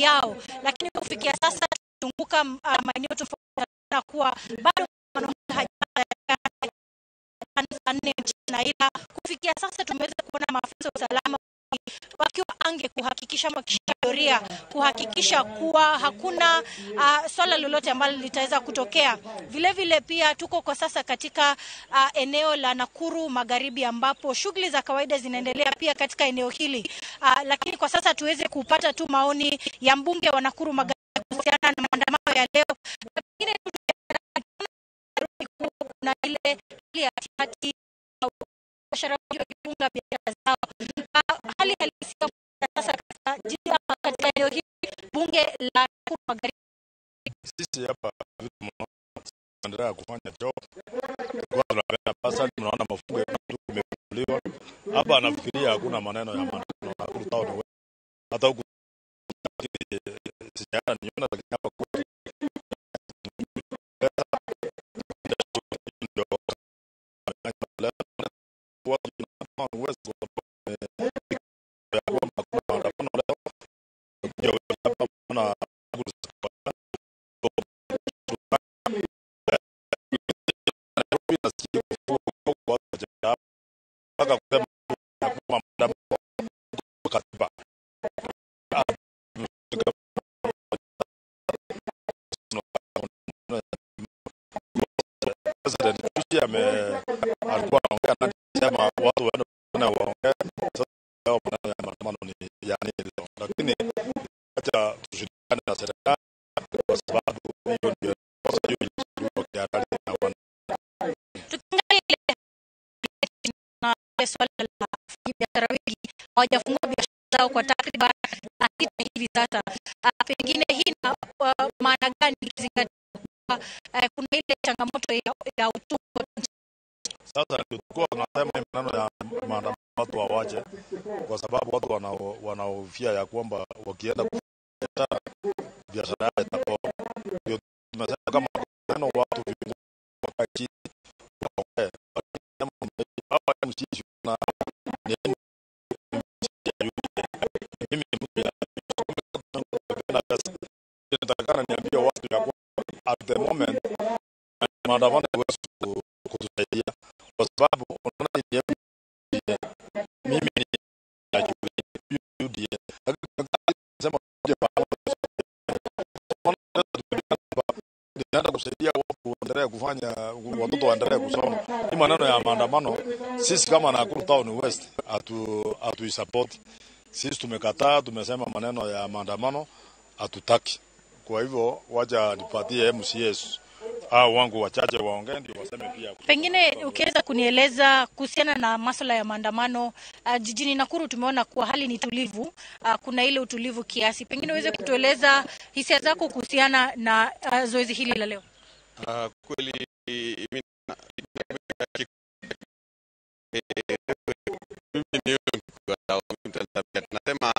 yao, lakini kufikia sasa tunguka maeneo tofauti na kuwa bado na ila kufikia sasa tumeweza kuona maafisa wa usalama wakiwa ange kuhakikisha doria kuhakikisha kuwa hakuna swala lolote ambalo litaweza kutokea. Vile vile pia tuko kwa sasa katika eneo la Nakuru Magharibi ambapo shughuli za kawaida zinaendelea pia katika eneo hili. Lakini kwa sasa tuweze kupata tu maoni ya mbunge wa Nakuru Magharibi kuhusiana na maandamano ya leo. Pengine kuna ile hati biashara kufunga biashara zao. Hali halisi sasa katika eneo hili bunge la Nakuru Magharibi. Sisi hapa tunaendelea kufanya job. Kwa sababu pasa tunaona mafungo yamefunguliwa. Hapa nafikiria hakuna maneno ya maandamano Nakuru town. Hata huko sijana niona hapa kwa alikuwa anaongea na sema watu wanaongea sasa maandamano ni yani leo, lakini acha tushirikiane na serikali kwa sababu hiyo ndio ya hali ya wana. Na swala la biashara wengi hawajafungua biashara zao kwa takriban hivi sasa. Pengine hii maana gani ikizingatia kuna ile changamoto ya uchumi? Sasa tulikuwa tunasema maneno ya maandamano watu wawache, kwa sababu watu wanaofia ya kwamba wakienda kufanya biashara yao itakuwa ndio tunasema kama maneno watu wakati hapa mchishi na mimi nataka niambie watu ya kwamba at the moment maandamano huwezi kutusaidia kwa sababu unaona mimi nasema ndio kusaidia watu waendelee kufanya watoto waendelee kusoma. Hii maneno ya maandamano sisi kama Nakuru Town West hatu support. Sisi tumekataa, tumesema maneno ya maandamano hatutaki. Kwa hivyo wacha nipatie MCS wangu wachache waongee ndio waseme pia. Pengine ukiweza kunieleza kuhusiana na masuala ya maandamano jijini Nakuru, tumeona kuwa hali ni tulivu, kuna ile utulivu kiasi. Pengine uweze kutueleza hisia zako kuhusiana na zoezi hili la leo. Kweli mimi nasema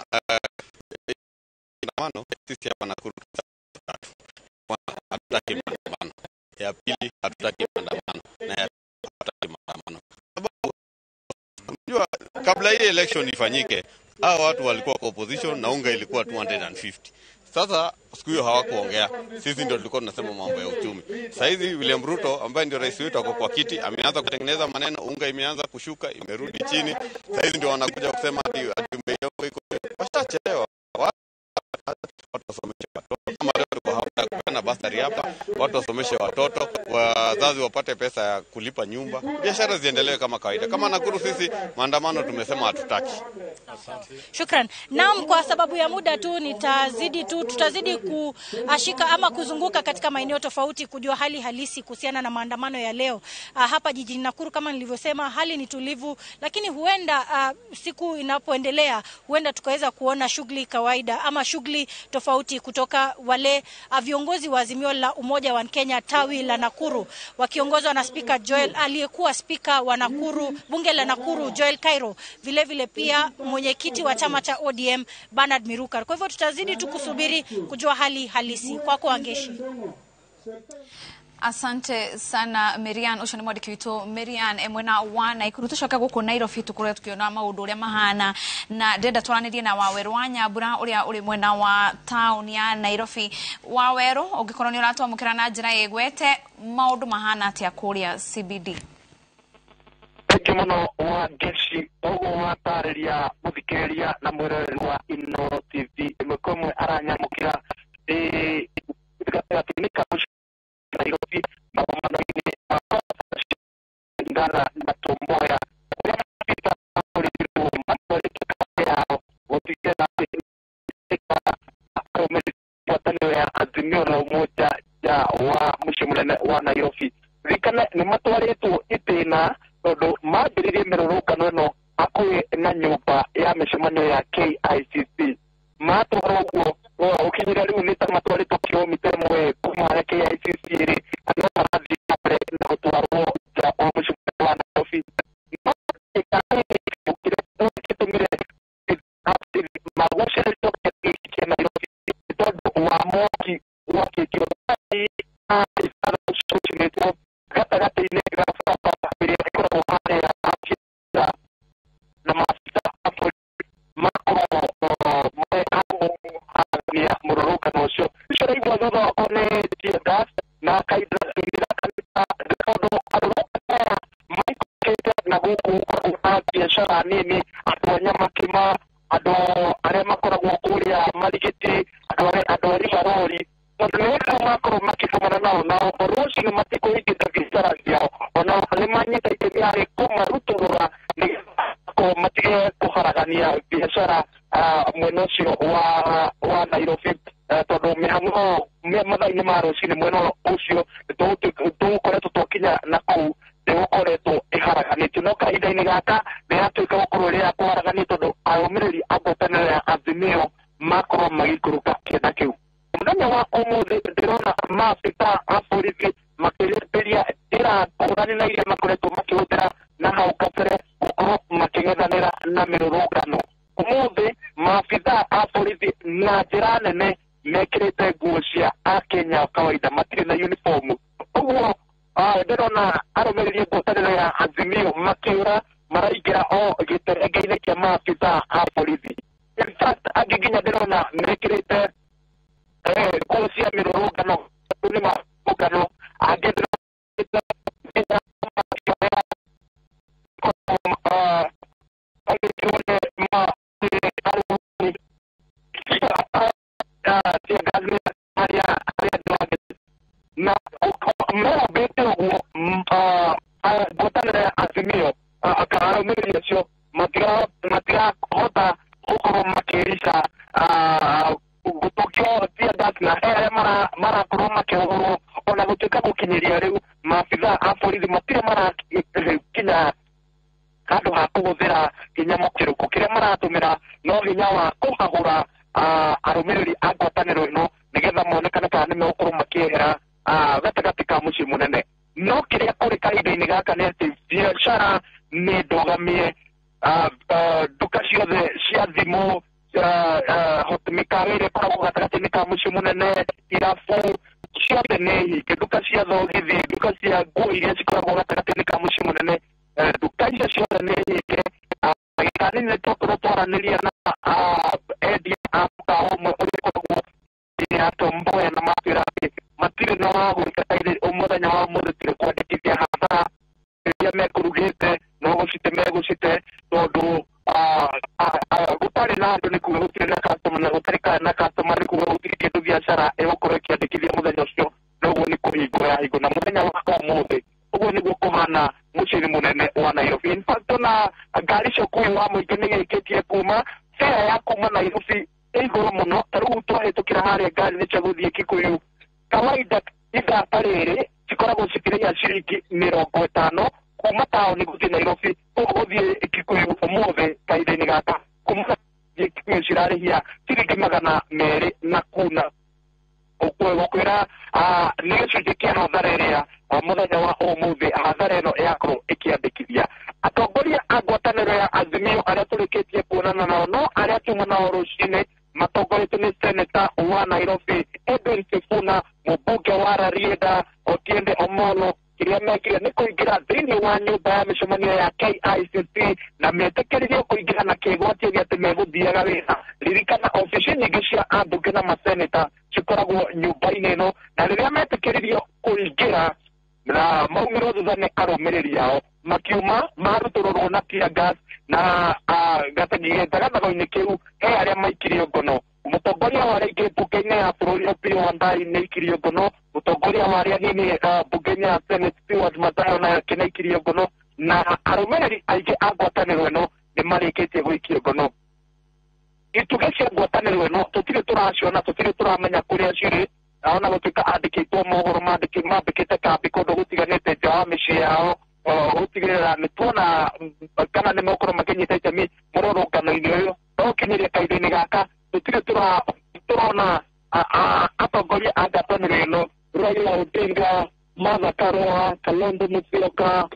maandamano sisi hapa Nakuru hatutaki maandamano. Ya pili hatutaki maandamano na ya hatutaki maandamano. Sababu unajua kabla hii election ifanyike hao watu walikuwa kwa opposition na unga ilikuwa 250. Sasa siku hiyo hawakuongea. Sisi ndio tulikuwa tunasema mambo ya uchumi. Sasa hizi William Ruto ambaye ndio rais wetu ako kwa kiti ameanza kutengeneza maneno, unga imeanza kushuka, imerudi chini. Sasa hizi ndio wanakuja kusema ati umeyongo iko. Washachelewa. Watu wasomeshe watoto kama leo tuko hapa kupeana basari hapa, watu wasomeshe watoto, wazazi wapate pesa ya kulipa nyumba, biashara ziendelee kama kawaida. Kama Nakuru sisi maandamano tumesema hatutaki. Shukran. Naam, kwa sababu ya muda tu tutazidi kuashika ama kuzunguka katika maeneo tofauti kujua hali halisi kuhusiana na maandamano ya leo. Hapa jijini Nakuru kama nilivyosema hali ni tulivu, lakini huenda siku inapoendelea huenda tukaweza kuona shughuli kawaida ama shughuli tofauti kutoka wale viongozi wa Azimio la Umoja wa Kenya tawi la Nakuru wakiongozwa na Speaker Joel, aliyekuwa Speaker wa Nakuru, bunge la Nakuru Joel Kairo, vile vile pia mwenyekiti wa chama cha ODM Bernard Miruka. Kwa hivyo tutazidi tu kusubiri kujua hali halisi. Kwako Angeshi. Asante sana Miriam ucio ni mwandiki witu Miriam mwena wa Naikuru tucoka guku Nairobi tukuretwo tukiona maundu uria mahana na ndenda twaranirie na Waweru wa Nyambura uria uri mwena wa town ya Nairobi. Waweru ungikorwo ni uratwamukira na njira igwete maundu mahana atia kuria CBD? Muno wa Geshi ogo watariria muthikeria na mwirori wa Ino TV imwekomwe aranyamukira gatinika Nairobi mamano ini ngara na Tomboya pita muri mamori yao wotikera kwa ya Azimio la Umoja ya wa Mheshimiwa wa Nairobi vikana ni matwaretu itena todo mabirire merorokano no akwe na nyumba ya mishemanyo ya KICC matorogo ukinyira riu ni tamatwari to kilomita mwe kuma ya KICC ri ano marathi apre na gutwarwo ja o mishemanyo wa Nairobi ukitumire magoshere to ya Nairobi todo wa moki wa kikiroi a isara sochimeto gata ine gafa nini atonya makima ado arema kora gukuria marigiti ado riharori ndio makoro makifumana nao borusi ni matiko hiki takisara yao ona alemanya taitemiare kuma ruturura ni ko matike kuharagania biashara mwenosio wa Nairobi todo mehamo madai maro sine mweno usio to koreto tokinya na ku de koreto iharaganite no kaida ini gaka be atuika gukururia kuharagania todo aumiri agotanira Azimio makoro magikuruka kenda kiu mudanya wa umuthi ndirona mafika apolisi makiria ira kurani na ile makoreto makihutira na hau kapere makingethanira na mirurugano umuthi mafika apolisi na njira nene mekirite nguo cia Akenya kawaida matire na uniform uguo ndirona arumiririe ngwataniro ya Azimio makiura maraigira o giterege-ini kia mafika apolisi in fact agiginya ndirona mekirite kusia mirurugano ni mugano agedra na mero beto gotanira Azimio akara mirisio matira hota ukoro makirisha gutokyo tia dakna mara kuroma ke ona gutuka gukinyiria riu mafitha a borithi matire mara kinya kando ha kuguthira kinyamo kiruko kiria maratumira no hinya wa kuhagura arumiriri a ngwataniro ino nigetha monekane kana ni mekuru makiehera gatagati ka muci munene no kiria kuri kaida-ini gaka ni ati biashara ni ndogamie duka ciothe cia thimu mikaire koragwo gatagati-ini ka muci munene irabu ciothe ni hike duka cia thogithi duka cia nguo iria cikoragwo gatagati-ini ka muci munene duka icio ciothe ni hike kanini twakorwo twaraniria na endia a mkawa umwe uria koragwo ya Tomboya na matwira matire na wagwika taire umuthenya wa umuthi tire kwandikithia hathara iria mekurugite no gucite tondu gutari na andu ni kuga gutire na customer na gutari na customer ni kuga gutire kindu biashara igukorwo ikiandikithia muthenya ucio noguo ni kuhingo ya hingo na muthenya wa umuthi uguo niguo kuhana muciri munene wa Nairobi. In fact na ngari cio kui wa muingi ni gikitie kuma fare ya kuma Nairobi iguru muno taru twahitukira haria ngari ni cia guthie Kikuyu kawaida ithaa riri cikoragwo cikirĩia ciringi 50 kuma taoni guthie Nairobi guthie Kikuyu umuthi kaida-ini gaka kuma Kikuyu cirarĩhia ciringi 200 na kuna ukwira ni gicunjĩ kia hathara iria muthenya wa umuthi hathara ino yakorwo ikiandikithia atongoria a ngwatanĩro ya Azimio aria tũrĩkĩtie kuonana nao no aria tuma nao rũcinĩ matongoretio nĩ seneta wa Nairobi Edwin Sifuna, mũmbunge wa Rarieda, Otiende Omolo kiria mekire ni kuingira thiini wa nyumba ya micemanio ya KICC na metekererio kuingira na kigwatio gia ati meguthiaga wira. Ririkana ofici nyingi cia ambunge na maseneta cikoragwo nyumba-ini ino, na riria metekererio kuingira na maumiro thutha ni arũmĩrĩri ao makiuma marutorwo na tear gas na gathago-inĩ kĩu he arĩa maikirio ngono. Mũtongoria wa rĩngĩ mbunge-inĩ ya bũrũri Opiyo Wandayi nĩ aikirio ngono, mũtongoria wa arĩa nini mbunge-inĩ ya Senate Stewart Mathayo nake nĩ aikirio ngono, na arũmĩrĩri aingĩ a ngwatanĩro ĩno nĩ marĩkĩtie gũikio ngono. Itugĩ cia ngwatanĩro ĩno tũtirĩ tũraciona, tũtirĩ tũramenya kũrĩa cirĩ, ona gũtuĩka andĩkĩtwo mohoro mandĩkĩte kambi kũndũ gũtiganĩte nja wa mĩciĩ yao gũtigĩrĩra nĩ tuona kana nĩ makorwo makĩnyita itemi mũrũrũngano-inĩ ũyũ. No kinyĩria kahinda-inĩ gaka tũtirĩ tũrona atongoria a ngwatanĩro ĩno, Raila Odinga, Martha Karua, Kalonzo Musyoka,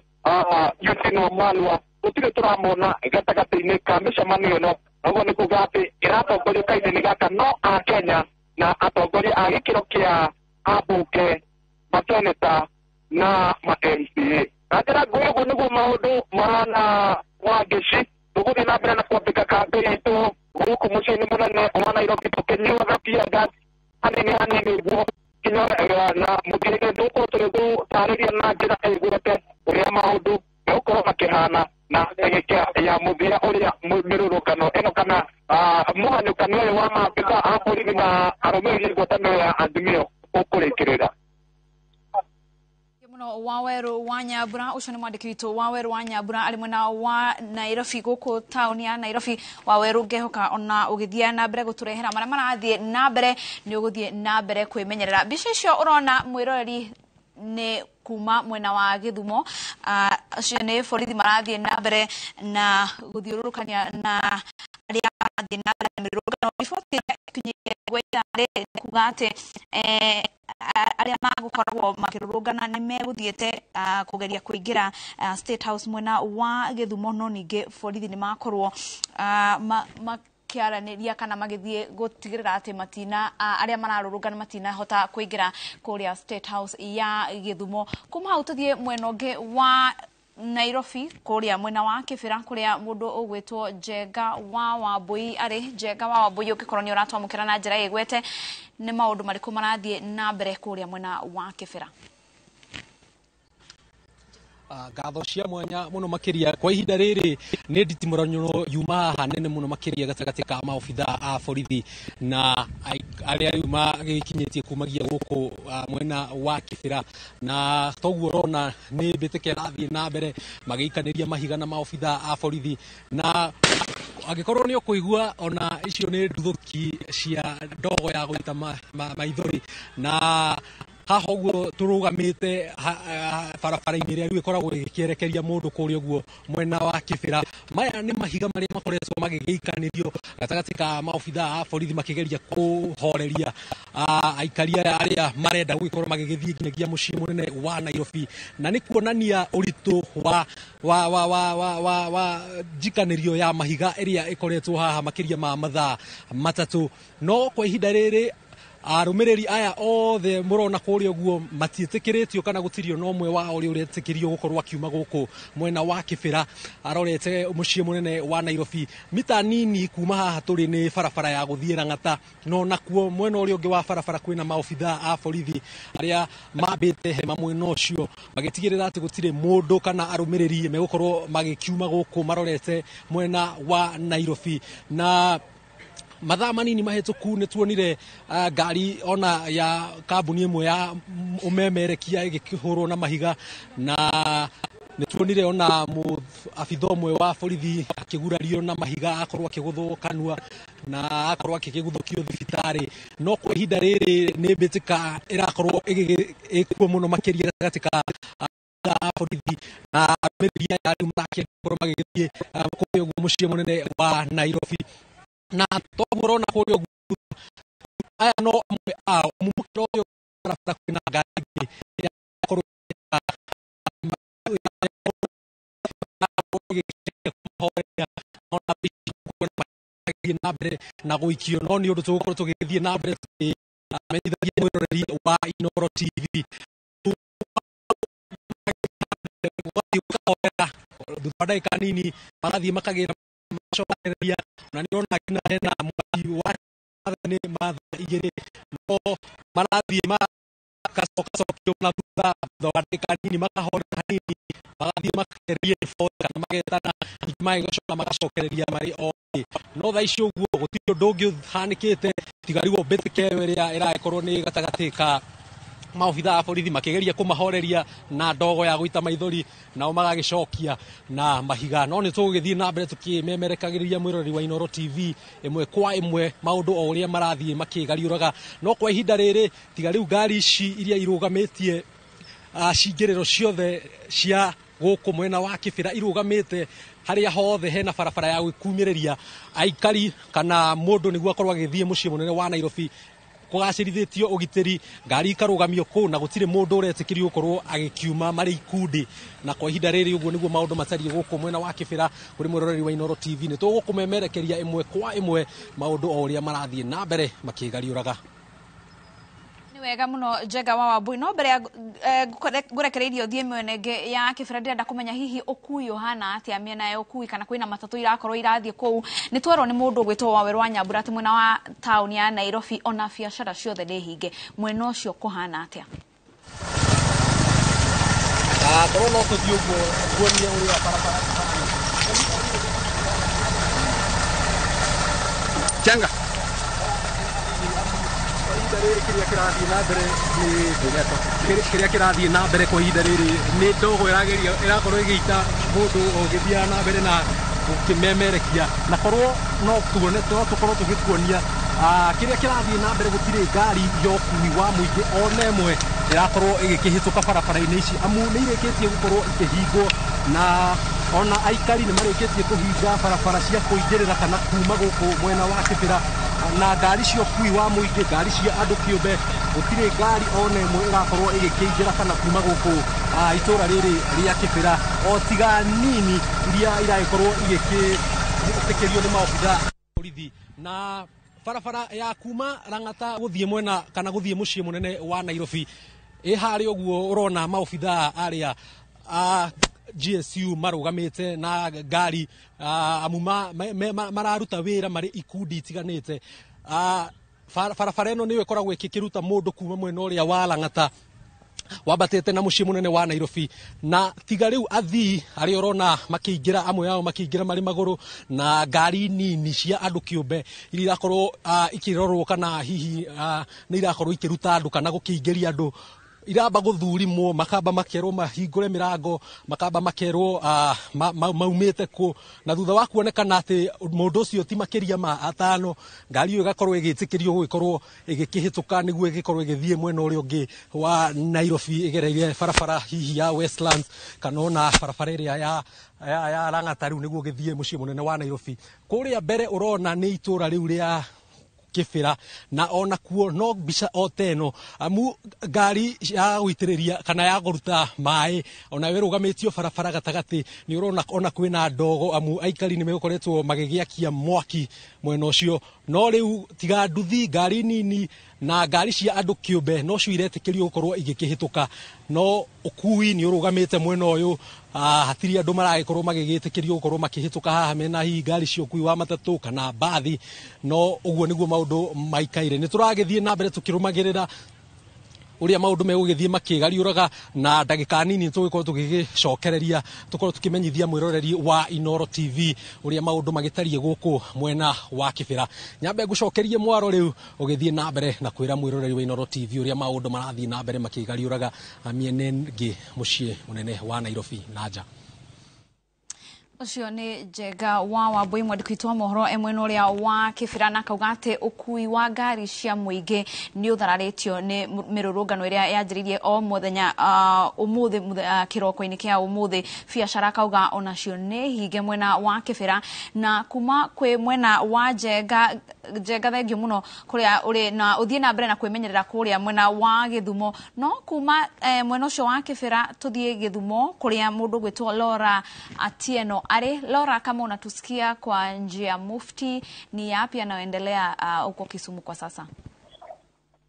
Eugene Wamalwa, tũtirĩ tũramona gatagatĩ-inĩ ka mĩcemanio ĩno. Ũguo nĩ kuuga atĩ ĩratongorio kahinda-inĩ gaka no a Kenya na atongoria a gĩkĩro kĩa ambunge, maseneta na ma-MCA. Na njĩra nguhĩ ũguo nĩguo maũndũ mahana Wangeci. Tũgũthiĩ na mbere na kwambĩka kambĩ itũ gũkũ mũciĩ-inĩ mũnene wa Nairobi tũkĩnyuaga tear gas hanini ũguo kinya na mũthia-inĩ tũgũkorwo tũgĩgũtarĩria na njĩra ĩgwete ũrĩa maũndũ megũkorwo makĩhana na ndagĩka ya mũthia ũrĩa mĩrũrũngano ĩno kana mũhanyũkanio ũyũ wa maabitha a borithi na arũmĩrĩri ngwatanĩro ya Azimio ũkũrĩkĩrĩra. Muno Waweru wa Nyambura ucio ni mwandiki witu Waweru wa Nyambura ari mwena wa Nairobi guku tauni ya Nairobi. Waweru ngehoka ona ugithia na mbere guturehera maria marathie na mbere ni uguthie na mbere kwimenyerera. Bica icio urona mwiroreri ni kuma mwena wa Githumo, acio ni borithi marathie na mbere na guthiururukania na aria marathie na mbere mirurungano. Riboti kinyire gwetare kuga ati aria magukoragwo makirurungana ni meguthiete kugeria kuingira State House mwena wa Githumo, no ningi borithi ni makorwo makiaraniria kana magithie gutigirira ati matina aria mararurungana matina hota kuingira kuria State House ya Githumo. Kuma hau tuthie mwena ungi wa Nairobi kuria mwena wa Kibira kuria mundu ugwitwo Njenga wa Wambui ari Njenga wa Wambui ukikorwo ni uratwamukira na njira igwete, ni maundu mariku marathie na mbere kuria mwena wa Kibira? Ngatho cia mwanya muno makiria kwa ihinda riri ni nditimuranyo yuma haha nene muno makiria gatagati ka maobitha a borithi na aria yuma gikinyitie kumagia guku mwena wa Kibira, na toguo rona ni mbitike rathie na mbere magiikaniria mahiga na maobitha a borithi, na agikorwo ni ukuigua ona icio ni nduthuki cia ndogo ya guita maithori na haha uguo turugamite barabara-ini ria riu ikoragwo igikierekeria mundu kuria uguo mwena wa Kibira. Maya ni mahiga maria makoretwo magigiikanirio gatagati ka maobitha a borithi makigeria kuhoreria aikaria aria marenda gugikorwo magigithie nginyagia mucii munene wa Nairobi, na ni kuonania uritu wa njikanirio ya mahiga iria ikoretwo haha makiria ma mathaa matatu. No kwa ihinda riri arũmĩrĩri aya othe murona kuria uguo matiĩtĩkĩrĩtio kana gutirio no mwe wao uri ũretĩkĩrio gukorwo akiuma guku mwena wa Kibira arorete mucii munene wa Nairobi. Mita nini kuma haha turi ni barabara ya guthie Rang'ata, no nakuo mwena uri ungi wa barabara kwina maobitha a borithi aria mambite hema mwena ucio magitigirira ati gutire mundu kana arũmĩrĩri megukorwo magikiuma guku marorete mwena wa Nairobi. Na mathaa manini mahituku ni tuonire ngari ona ya kambuni imwe ya umemerekia igikihurwo na mahiga, na ni tuonire ona abitha umwe wa borithi akigurario na mahiga akorwo akiguthwo kanua na akorwo akiguthukio thibitari. No kwa ihinda riri ni mbitika irakorwo ikuo muno makiria gatika borithi na arũmĩrĩri aya marakorwo magithie kuria mucii munene wa Nairobi. Na toguo rona kuria aya no amwe ao mumukiro uyu barabara kwina ngari ya korwo na mbere na guikio, no ni undu tugukorwo tugithie na mbere menyithagia mwiroreri wa Inooro TV baadaye kanini baadhi makagira mashokereria na niona kina hena mwaki wa ni madha igere no marathi kasoka na buda baadaye kanini makahora kanini baadhi makageria foka na magetana mai gocona magashokereria mari o no thaicio guo gutio ndungi hanikite tigariwo betike weria irakorwo ni gatagatika maofitha a borithi makigeria kumahoreria na ndogo ya guita maithori nao magagicokia na mahiga no ni tugithii na mbere tukimemerekagiriria mwirori wa Inooro TV imwe kwa imwe maundu o uria marathie makigariuraga no kwa ihinda riri tiga riu ngari ici iria irugamitie cingiriro ciothe cia guku mwena wa Kibira irugamite haria hothe hena barabara ya gwikumireria aikari kana mundu niguo akorwo agithie mucii munene wa Nairobi kugacirithitio ugitiri ngari ikarugamio ku na gutire mundu uretikirio gukorwo agikiuma mari ikundi na kwa ihinda riri uguo niguo maundu matari guku mwena wa Kibira kuri mwiroreri wa Inooro TV ni tugukumemerekeria imwe kwa imwe maundu o uria marathie na mbere makigariuraga ni wega muno Njega wa Wambui no mbere gurekereirio thie mwenenge ya Kibira ndirenda kumenya hihi ukui hana atia miena ya ukui kana kwina matatu irakorwo irathie kuu ni twero ni mundu gwitwo Waweru wa Nyambura ati mwena wa town ya Nairobi ona biashara ciothe ni hinge mwena ucio kuhana atia korona tuthio guonia uria barabara Changa kiria kirathie na mbere kwa ihinda riri ni ndogo irakorwo igiita mundu ogithia na mbere na ukimemerekia na korwo no tuone tukorwo tugikuonia kiria kirathie na mbere gutire ngari yokui wa muingi ona emwe irakorwo igikihituka barabara-ini ici amu ni irikitie gukorwo ikihingwo na ona aikari ni marikitie kuhinga barabara cia kuingirira kana kuma guku mwena wa Kibira na ngari cio kui wa muingi ngari cia andu kiumbe gutire ngari ona imwe irakorwo igikingira kana kuma guku itura riri ria Kibira o tiga nini iria irakorwo igikitekerio ni maofitha borithi na barabara ya kuma Lang'ata guthie mwena kana guthie mucii munene wa Nairobi hari uguo urona maofitha aria GSU marugamite na ngari amuma mararuta wira mari ikundi tiganite barabara ino niyo ikoragwo ikiruta mundu kuma mwena uria wa Lang'ata wabatete na mucii munene wa Nairobi na tiga riu athii ari orona makiingira amwe yao makiingira mari maguru na ngari nini cia andu kiumbe iria irakorwo ikirorwo kana hihi ni irakorwo ikiruta andu kana gukiingiria andu iramba guthurimwo makamba makerwo mahingure mirango makamba makerwo maumite ku na thutha wa kuonekana ati mundu ucio ti makiria ma atano ngari iyo igakorwo igitikirio gukorwo igikihituka niguo igikorwo igithie mwena uria ungi wa Nairobi igereire barabara hihi ya Westlands kana ona barabara iria ya Lang'ata riu niguo githie mucii munene wa Nairobi kuria mbere urona ni itura riu ria Kibira na ona kuo no bica oteno amu ngari ya gwitiriria kana ya guruta mai ona wirugamitio barabara gatagati ni urona ona kwina ndogo amu aikari ni megokoretwo magigiakia mwaki mwena ucio no riu tiga nduthi ngari nini na ngari cia andu kiumbe no cio iretikirio gukorwo igikihituka no ukui ni urugamite mwena uyu hatiri andu maragikorwo magigitikirio gukorwo makihituka haha mena hi ngari cia ukui wa matatu kana bathi no uguo niguo maundu maikaire ni turagithie na mbere tukirumagirira uria maundu megugithie makigariuraga na ndagika nini tugikorwo tugigicokereria tukorwo tukimenyithia mwiroreri wa Inooro TV uria maundu magitarie guku mwena wa Kibira nyambe gucokerie mwaro riu ugithie na mbere na kwira mwiroreri wa Inooro TV uria maundu marathie na mbere makigariuraga miene ngi mucii munene wa Nairobi na nja ucio ni Njega wa Wambui mwandikitwo mohoro emwena uria wa Kibira na kauga ati ukui wa ngari cia muingi ni uthararitio ni mirurungano iria yanjiririe o muthenya umuthi kiroko-ini kia umuthi biacara kauga onacio ni hinge mwena wa Kibira na kuma kwi mwena wa Njega thengio muno kuria uri na uthie na mbere na kwimenyerera kuria mwena wa Githumo no kuma mwena ucio wa Kibira tuthie Githumo kuria mundu gwitwo Laura Atieno Ari Laura, kama unatusikia kwa njia mufti, ni yapi yanayoendelea huko Kisumu kwa sasa?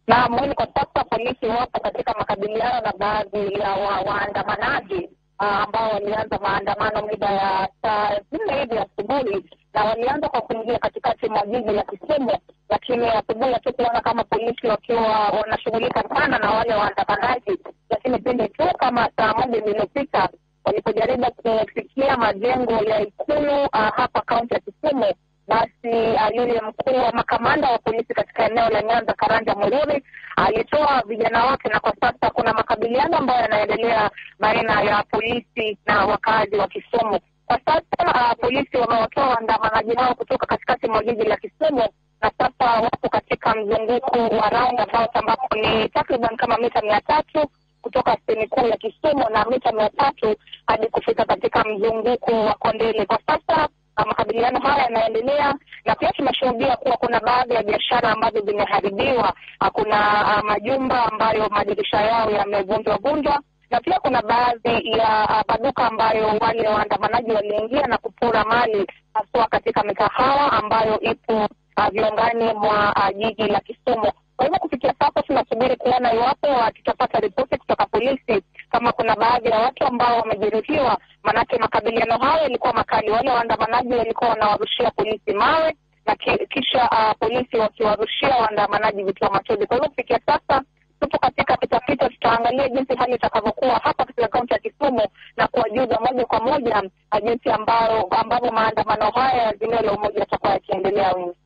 Na mwini kwa sasa polisi wapo katika makabiliano na baadhi ya waandamanaji ambao walianza maandamano mida ya saa 4 hivi asubuhi, na walianza kwa kuingia katikati mwa jiji la Kisumu, lakini asubuhi hatukuona kama polisi wakiwa wanashughulika sana na wale waandamanaji, lakini pindi tu kama saa 1 iliyopita walipojaribu kufikia majengo ya Ikulu hapa kaunti ya Kisumu, basi yule mkuu wa makamanda wa polisi katika eneo la Nyanza Karanja Mururi alitoa vijana wake, na kwa sasa kuna makabiliano ambayo yanaendelea baina ya polisi na wakazi wa Kisumu. Kwa sasa polisi wamewatoa waandamanaji hao kutoka katikati mwa jiji la Kisumu, na sasa wapo katika mzunguko wa roundabout ambapo ni takriban kama mita 300 kutoka steni kuu ya Kisumu na mita 300 hadi kufika katika mzunguko wa Kondele. Kwa sasa makabiliano haya yanaendelea, na pia tunashuhudia kuwa kuna baadhi ya biashara ambazo zimeharibiwa. Kuna majumba ambayo madirisha yao yamevunjwa, na pia kuna baadhi ya maduka ambayo wale waandamanaji waliingia na kupora mali, haswa katika mikahawa ambayo ipo viungani mwa jiji la Kisumu. Kwa hivyo kufikia sasa tunasubiri kuona iwapo tutapata ripoti kutoka polisi kama kuna baadhi ya watu ambao wamejeruhiwa, manake makabiliano hayo yalikuwa makali. Wale waandamanaji walikuwa wanawarushia polisi mawe, na kisha polisi wakiwarushia waandamanaji vitu machozi. Kwa hivyo kufikia sasa tupo katika pitapita, tutaangalia jinsi hali itakavyokuwa hapa katika kaunti ya Kisumu na kuwajuza moja kwa moja jinsi ambavyo maandamano haya ya Azimio la Umoja yatakuwa yakiendelea wingi.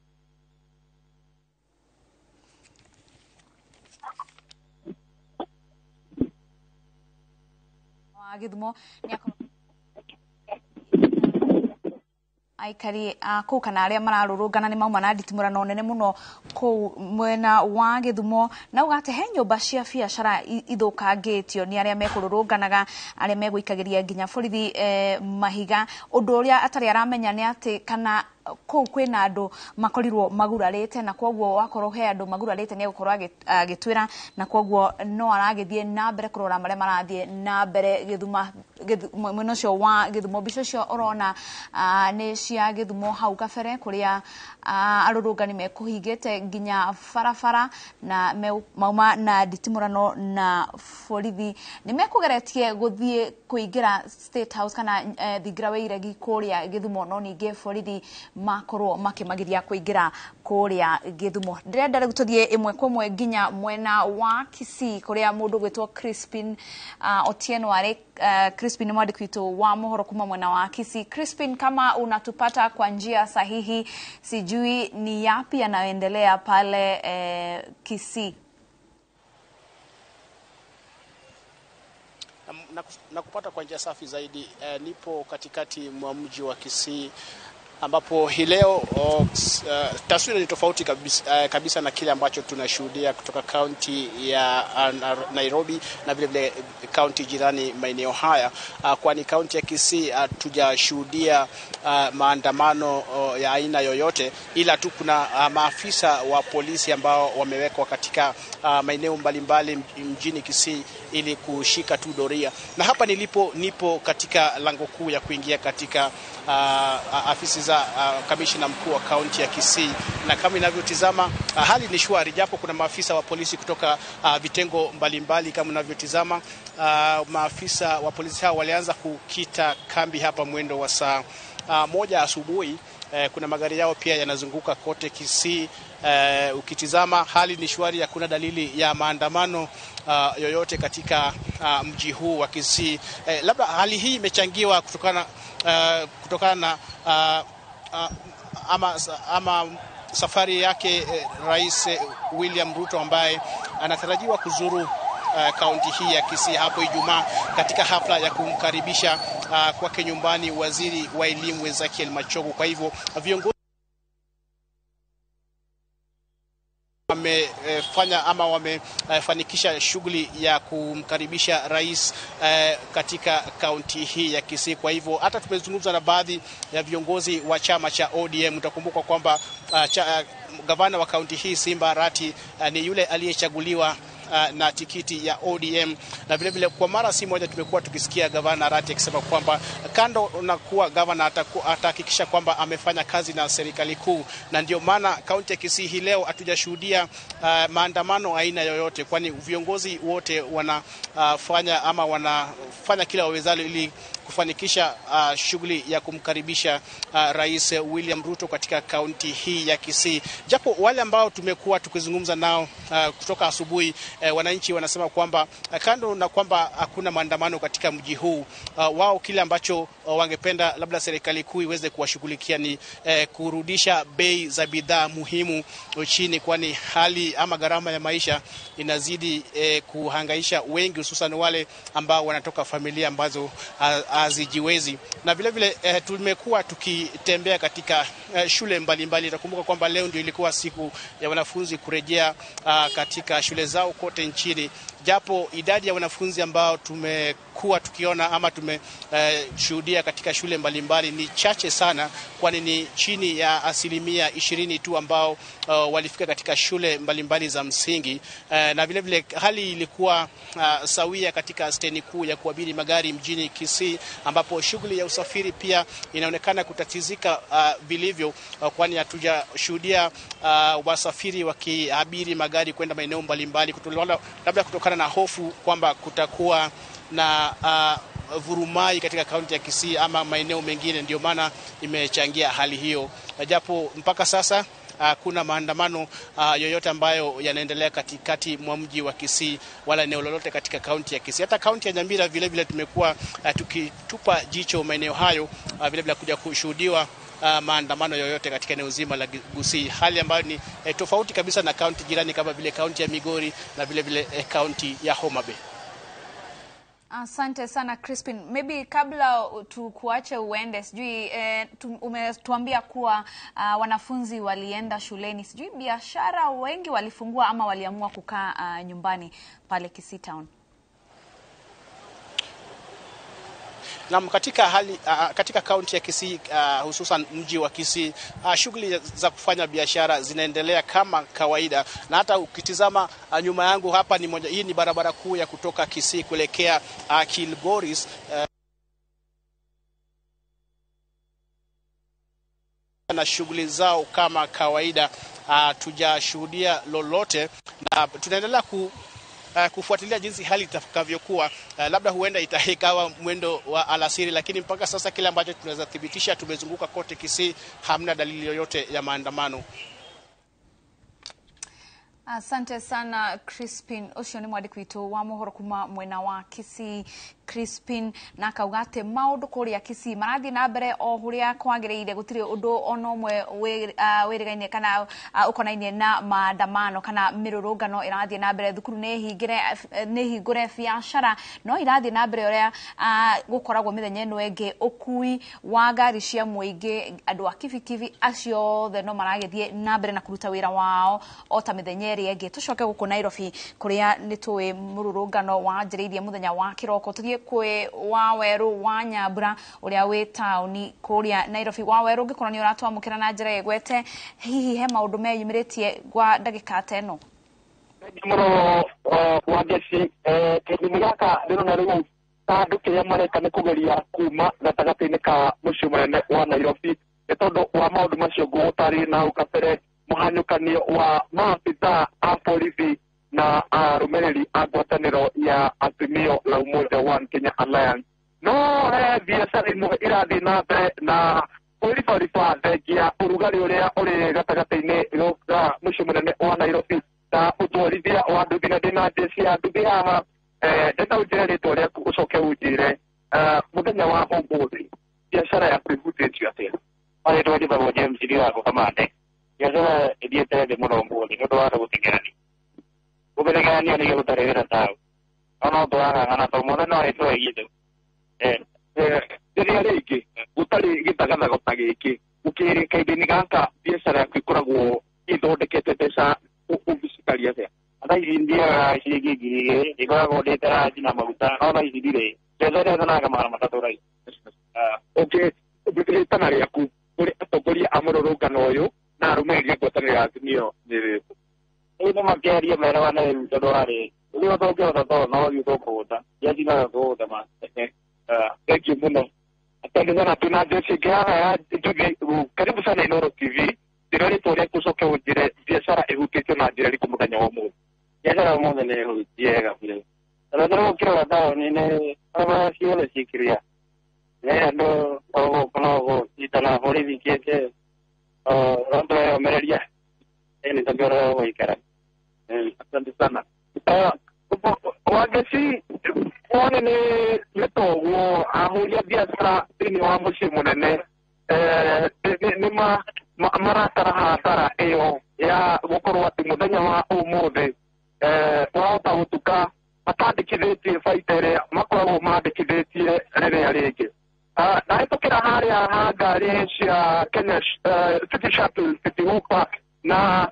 Githumo aikari kuu kana aria mararurungana ni mauma na nditimurano nene muno kuu mwena wa Githumo, na ugate he nyumba cia biacara ithukangitio ni aria mekururunganaga, aria meguikagiria nginya borithi mahiga. Undu uria atari aramenya ni ati kana kou kwina andu makorirwo magurarite, na kwoguo wakorwo he andu magurarite ni gukorwo agitwira, na kwoguo no aragithie na mbere kurora maria marathie na mbere Githuma mwena cio wa Githumo. Mbica cio urona ni cia Githumo hau kabere kuria arurungani mekuhingite nginya barabara na mauma na nditimurano na borithi. Ni mekugeretie guthie kuingira State House kana thingira wa iregi kuria Githumo, no ninge borithi makorwo makimagiria kuingira kuria Githumo. Ndirenda riu tuthie imwe kwa imwe nginya mwena wa Kisii kuria mundu gwitwo Crispin Otieno ari Crispin mwandiki witu wa mohoro kuma mwena wa Kisii. Crispin, kama unatupata kwa njia sahihi, sijui ni yapi yanaendelea pale Kisii? Na kupata kwa njia safi zaidi. Nipo katikati mwa mji wa Kisii ambapo hii leo taswira ni tofauti kabisa na kile ambacho tunashuhudia kutoka kaunti ya Nairobi na vile vile kaunti jirani maeneo haya, kwani kaunti ya Kisii hatujashuhudia maandamano ya aina yoyote, ila tu kuna maafisa wa polisi ambao wamewekwa katika maeneo mbalimbali mjini Kisii ili kushika tu doria. Na hapa nipo katika lango kuu ya kuingia katika afisi za kamishna mkuu wa kaunti ya Kisii, na kama inavyotizama hali ni shwari, japo kuna maafisa wa polisi kutoka vitengo mbalimbali. Kama unavyotizama maafisa wa polisi hao walianza kukita kambi hapa mwendo wa saa 1 asubuhi. Kuna magari yao pia yanazunguka kote Kisii. Ukitizama hali ni shwari, hakuna dalili ya maandamano yoyote katika mji huu wa Kisii. Labda hali hii imechangiwa kutokana na ama safari yake Rais William Ruto ambaye anatarajiwa kuzuru kaunti hii ya Kisii hapo Ijumaa katika hafla ya kumkaribisha kwake nyumbani waziri wa elimu Ezekiel Machogu. Kwa hivyo viongozi wamefanikisha shughuli ya kumkaribisha rais katika kaunti hii ya Kisii. Kwa hivyo hata tumezungumza na baadhi ya viongozi wa chama cha ODM. Utakumbuka kwamba gavana wa kaunti hii Simba Arati ni yule aliyechaguliwa na tikiti ya ODM, na vile vile kwa mara si moja tumekuwa tukisikia gavana Arati akisema kwamba kando na kuwa gavana atahakikisha kwamba amefanya kazi na serikali kuu, na ndio maana kaunti ya Kisii hii leo hatujashuhudia maandamano aina yoyote, kwani viongozi wote wanafanya ama watafanya kila wawezalo ili kufanikisha shughuli ya kumkaribisha Rais William Ruto katika kaunti hii ya Kisii. Japo wale ambao tumekuwa tukizungumza nao kutoka asubuhi, wananchi wanasema kwamba kando na kwamba hakuna maandamano katika mji huu, wao kile ambacho wangependa labda serikali kuu iweze kuwashughulikia ni kurudisha bei za bidhaa muhimu chini, kwani hali ama gharama ya maisha inazidi kuhangaisha wengi, hususan wale ambao wanatoka familia ambazo hazijiwezi. Na vile vile tumekuwa tukitembea katika shule mbalimbali. Nakumbuka kwamba leo ndio ilikuwa siku ya wanafunzi kurejea katika shule zao kote nchini. Japo idadi ya wanafunzi ambao tumekuwa tukiona ama tumeshuhudia katika shule mbalimbali ni chache sana, kwani ni chini ya 20% tu ambao walifika katika shule mbalimbali za msingi. Na vile vile hali ilikuwa sawia katika steni kuu ya kuabiri magari mjini Kisii, ambapo shughuli ya usafiri pia inaonekana kutatizika vilivyo, kwani hatujashuhudia wasafiri wakiabiri magari kwenda maeneo mbalimbali, labda kutokana na hofu kwamba kutakuwa na vurumai katika kaunti ya Kisii ama maeneo mengine, ndio maana imechangia hali hiyo. Japo mpaka sasa kuna maandamano yoyote ambayo yanaendelea katikati mwa mji wa Kisii wala eneo lolote katika kaunti ya Kisii. Hata kaunti ya Nyamira vile vile tumekuwa tukitupa jicho maeneo hayo, vile vile kuja kushuhudiwa maandamano yoyote katika eneo zima la Gusii, hali ambayo ni tofauti kabisa na kaunti jirani kama vile kaunti ya Migori na vile vile kaunti ya Homa Bay. Asante sana Crispin. Maybe kabla tukuache uende, sijui umetuambia kuwa wanafunzi walienda shuleni, sijui biashara wengi walifungua ama waliamua kukaa nyumbani pale Kisii Town? Na katika kaunti ya Kisii, hususan mji wa Kisii, shughuli za kufanya biashara zinaendelea kama kawaida. Na hata ukitizama nyuma yangu hapa hii ni barabara kuu ya kutoka Kisii kuelekea Kilgoris. Na shughuli zao kama kawaida, tujashuhudia lolote, na tunaendelea kufuatilia jinsi hali itakavyokuwa. Labda huenda ikawa mwendo wa alasiri, lakini mpaka sasa kile ambacho tunaweza thibitisha, tumezunguka kote Kisii, hamna dalili yoyote ya maandamano. Asante sana Crispin. Ucio ni mwandiki witu wa mohoro kuma mwena wa Kisii. Crispin na kaugate maundu kuria Kisii marathi na mbere o huria kwagiriire, gutiri undu ono mwe wirigaine kana ukonainie na maandamano kana mirurungano irathie na mbere. Thukuru ni hingure biashara no irathie na mbere uria gukoragwo mithenya ino engi ukui wa ngari cia muingi, andu a kibikibi acio the no maragethie na mbere na kuruta wira wao o ta mithenya iri engi. Tucoke guku Nairobi kuria ni tuwe mururungano wa njiriithie muthenya wa kiroko. Tuthie kwe Waweru wa Nyambura uria wi tauni kuria Nairobi. Waweru, ngikorwo ni uratwamukira na njira igwete, hihi he maundu meyumiritie gwa ndagika ta ino? Muno wangeci kĩrĩndĩ gĩaka ndĩrona rĩu andũ kĩrĩa mareka nĩ kũgeria kuma gatagatĩ-inĩ ka mũciĩ mũnene wa Nairobi, nĩ tondũ wa maũndũ macio ngũgũtarĩria na hau kabere, mũhanyũkanio wa maabithaa a borithi na arũmĩrĩri a ngwatanĩro ya Azimio la Umoja One Kenya Alliance. No biacara imwe irathiĩ na mbere na kwĩribariba thengia ũrugarĩ ũrĩa ũrĩ gatagatĩ-inĩ ga mũciĩ mũnene wa Nairobi na ũtwarithia wa nduthi, na ndĩna njeci ya nduthi haha. Ndĩna ũnjĩre rĩtwa rĩaku ũcoke ũnjĩre mũthenya wa ũmũthĩ biacara yaku ĩhutĩtio atĩa? Rĩtwa njĩtagwo James Ndirango Kamande. Biacara ĩthiĩte thĩ mũno ũmũthĩ nĩ ũndũ wa gũteng'erania. Gũteng'erania nĩguo gũtarĩ wĩra taũ, ona tũrang'ang'ana tondũ mũthenya no rĩtwa ĩgĩtũ. Rĩrĩa rĩngĩ gũtarĩ gĩthagathago ta gĩkĩ, kaingĩ-inĩ gaka biacara yaku ĩkoragwo ĩthondekete mbeca ũbicikaria atĩa? Thaa ici ndiaga ciringi 2,000, ĩkoragwo ndĩte ranji na maguta, no thaa ici ndirĩ. Mbeca iria nyonaga magana matatũ rai. Rĩtana rĩaku kũrĩ atongoria a mũrũrũngano ũyũ na arũmĩrĩri a ngwatanĩro ya Azimio nĩ rĩrĩkũ? Rĩu nĩ makĩaria merewane rĩu tondũ harĩ rĩu tũngĩhota tondũ no githiĩ tũkũhũta yacinaga kũhũta ma. Thank you muno. Asante sana. Tuna jesi haha ya njuthi. Karibu sana Inooro TV. Ndĩrĩa rĩtwa rĩaku ũcoke ũnjĩre biacara ĩhutĩtio na njĩra ĩrĩkũ mũthenya wa ũmũthĩ? Biacara ũmũthĩ nĩ ĩhutie wega biũ. Pero quiero la tao ni ne ama si ole sikiria. Ando o y tana hori dikete ando mereria. Ni tambora o ikara. Asante sana. Wagesi one ne leto wo amulia biashara ni wa mushimu nene ni mara tara eyo ya gukorwo ati muthenya wa umuthi wahota gutuka matandikithitie baita iria makoragwo mandikithitie riria ringi na hitukira haria ha ngari cia Kenya City Shuttle City Hopper na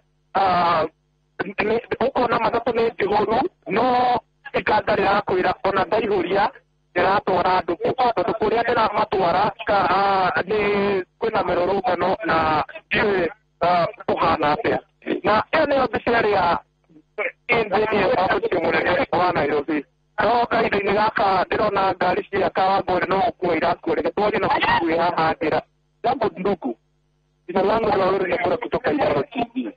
ukona matatu ni njihuru no ikanga rirakwira ona ndaihuria ndiratwara andu tondu kuria ndiramatwara ni kwina mirurungano na ndiũĩ kuhana atia na ĩyo nĩyo mbica ĩrĩa ĩnthĩnie wa mũciĩ mũnene wa Nairobi. No kahinda-inĩ gaka ndĩrona ngari cia Kawangware no gũkua irakua reke twarie na mũcii haha njĩra. Jambo ndugu, jina langu la wewe ni kutoka Ijaro TV.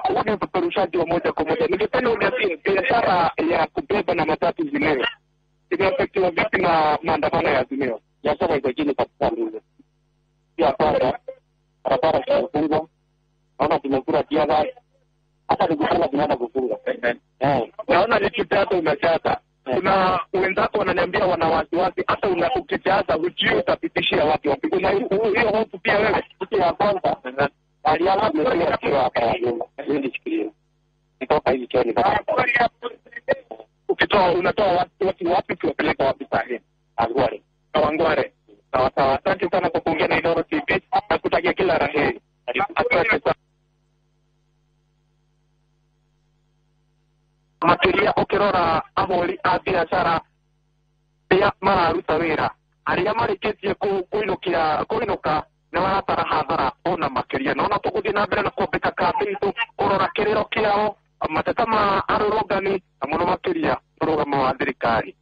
Huu ni upeperushaji wa moja kwa moja. Ningependa uniambie biashara ya kubeba na matatu Azimio imeafektiwa vipi na maandamano ya Azimio? Biashara iko chini kabisa ndugu. Pia kwanza barabara zimefungwa, naona tumekula tiaga, hata nikufanya tunaenda kufunga. Naona nikitata unachaza. Kuna wenzako wananiambia wana wasiwasi, hata ukichaza hujui utapitishia watu wapi. Kuna hiyo hofu pia wewe. Kitu ya kwanza aliama mmelia kwa hapa nyuma. Hiyo nishikilie. Nitoka hivi choni baba. Ukitoa unatoa watu wapi kuwapeleka wapi sahihi? Kawangware. Sawa sawa. Asante sana kwa kuongea na Ijaro TV. Nakutakia kila la heri. Asante sana. Makiria ukirora ahori a biashara ya mararuta wira aria marikitie kuinuka na maratara hathara ona makiria na ona tuguthie na mbere na kuambika kambi itu kurora kiriro kiao mateta ma arurungani na muno makiria rugamo wa thirikari.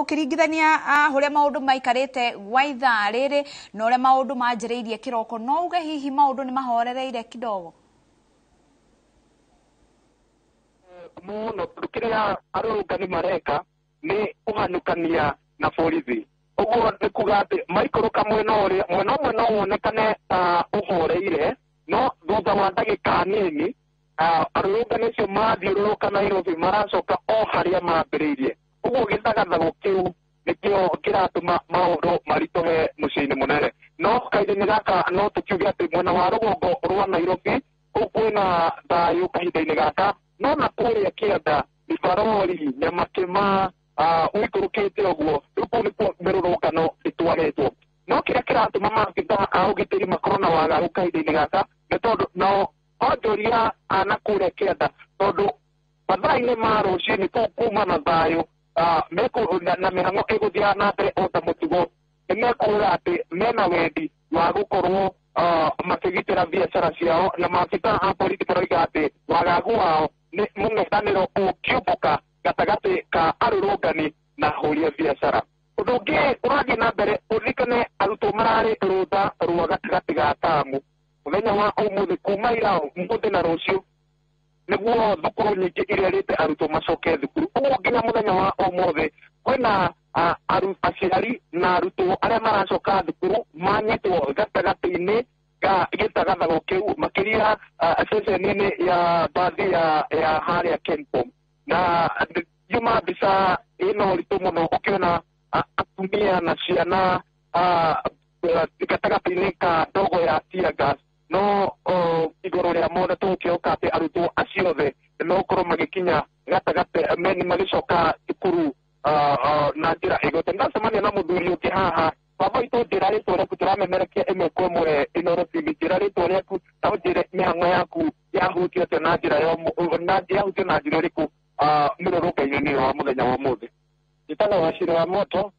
Ukirigithania huria maundu maikarite gwa ithaa riri na uria maundu manjiriirie kiroko no uge hihi maundu ni mahorereire kidogo muno tukiria arurungani mareka ni uhanukania na borithi uguo ni kuga ati maikũrũka mwena ũmwe no wonekane ũhoreire no thutha wa ndagĩka nini arurungani acio mathiũrũrũka Nairobi maracoka o harĩa mambĩrĩirie uguo gĩthagathago kĩu nĩkĩo kĩratũma maũndũ maritũhe mũciĩ-inĩ mũnene no kahinda-inĩ gaka no tũkiuge atĩ mwena wa rũgongo rwa Nairobi kũu kwĩna thayũ kahinda-inĩ gaka no na kũrĩa kĩanda ibarori nyamakĩma ũikũrũkĩte ũguo rĩu kũu nĩkuo mĩrũrũngano ĩtwarĩtwo no kĩrĩa kĩratũma maabitha a ũgitĩri makorwo na wagagu kahinda-inĩ gaka nĩ tondũ nao onjoria na kũrĩa kĩanda tondũ mathaa-inĩ ma rũciinĩ kũu kuma na thayũ na mĩhang'o ĩgũthiaga na mbere o ta mũtugo nĩmekuga atĩ mena wendi wa gũkorwo makĩgitĩra biacara ciao na maabitha a borithi maroiga atĩ wagagu wao nĩ mũng'ethanĩro ũkiumbũka gatagatĩ ka arũrũngani na ahũri a biacara. Ũndũ ũngĩ ũrathiĩ na mbere ũririkane arutwo mararĩ rũtha rwa gatagatĩ ga tamu mũthenya wa ũmũthĩ kuma ira mũthĩ na rũciũ nĩguo thukuru nyingĩ irerĩte arutwo macoke thukuru ũguo nginya mũthenya wa ũmũthĩ kwĩna aciari na arutwo arĩa maracoka thukuru manyitwo gatagatĩ-inĩ ga gĩtagathago kĩu makĩria ceceni-inĩ ya bathi ya harĩa Kenpom na yuma mbica ĩno ũritũ mũno ũkĩona atumia na ciana gatagatĩ-inĩ ka ndogo ya tear gas no igũrũ rĩa mothe tũgũkĩoka atĩ arutwo acio othe nĩmegũkorwo magĩkinya gatagatĩ magĩcoka thukuru na njĩra ĩgote. Ndacemania na mũthuri ũngĩ haha baba itũ njĩra rĩtwa rĩaku tũramemerekia ĩmwe kwa ĩmwe Inooro TV njĩra rĩtwa rĩaku na ũnjĩre mĩhang'o yaku yahutio atĩa na njĩra yahutio na njĩra ĩrĩkũ mĩrũrũngano-inĩ wa mũthenya wa ũmũthĩ. Njĩtagwo Wachira wa Moto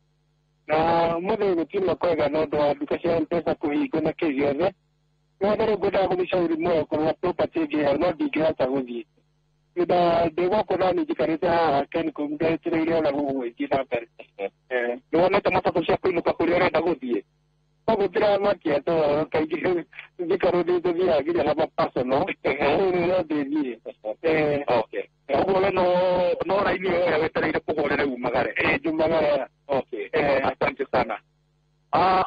na ũmũthĩ gũtirĩ kwega nĩ ũndũ wa nduka cia M-Pesa kũhingwo na kĩ gĩothe no rĩu ngwendaga gũgĩcauri moyo kũrĩa property ĩngĩ no ndingĩhota gũthiĩ na ndĩgũkũ no nĩnjikarĩte haha Kencom ndetereire ona gũgũgĩthiĩ na mbere. Nĩwonete matatũ cia kũinũka kũrĩa ũrenda gũthiĩ Como drama quieto, que hay que carudito de día, que ya la paso, ¿no? No de día. Okay. No hay ni hora de tener que poner un magare. Un magare. Okay. Bastante sana.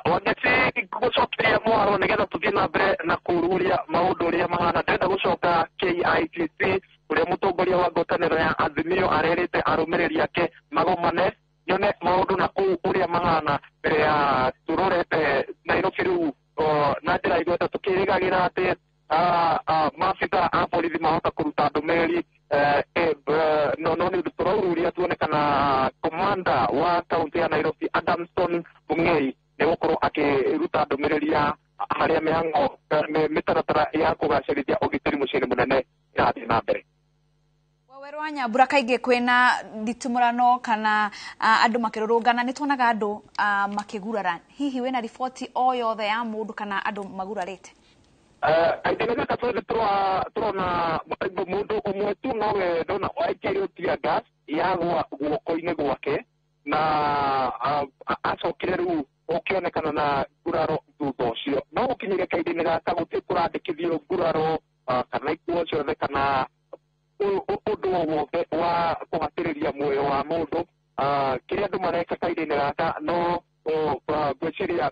Wakati gucokeria mwaro nigetha tuthie na mbere na kururia maundu uria mahana ndenda gucoka KICC uria mutongoria wa ngwataniro ya Azimio arerite arumiriri ake magomane nyone maundu na kuu uria mahana mbere ya turorete Nairobi riu na njira igweta tukirigagira ati maabitha a borithi mahota kuruta ndumiri no ni turoruria tuonekana komanda wa kaunti ya Nairobi Adamson Bungei negukorwo akiruta ndumiriri ya haria mihango mitaratara ya kugacirithia ugitiri muciiri munene irathii na mbere. Waweru wa Nyambura kaingĩ kwĩna nditimũrano kana andũ makĩrũrũngana nĩ tuonaga andũ makĩgurara. Hihi wĩna riboti o yothe ya mũndũ kana andũ magurarĩte? Kaingĩ katwethe turona mũndũ ũmwe tu nowe ndona waikĩrio tear gas yagwa guoko-inĩ gwake na acokire rĩu ukionekana na nguraro thutha ũcio no gũkinyĩria kahinda-inĩ gaka gũtirĩ kũrandĩkithio nguraro kana ikuũ ciothe kana ũndũ o wothe wa kũhatĩrĩria muoyo wa mũndũ kĩrĩa andũ mareka kahinda-inĩ gaka no ngwĩciria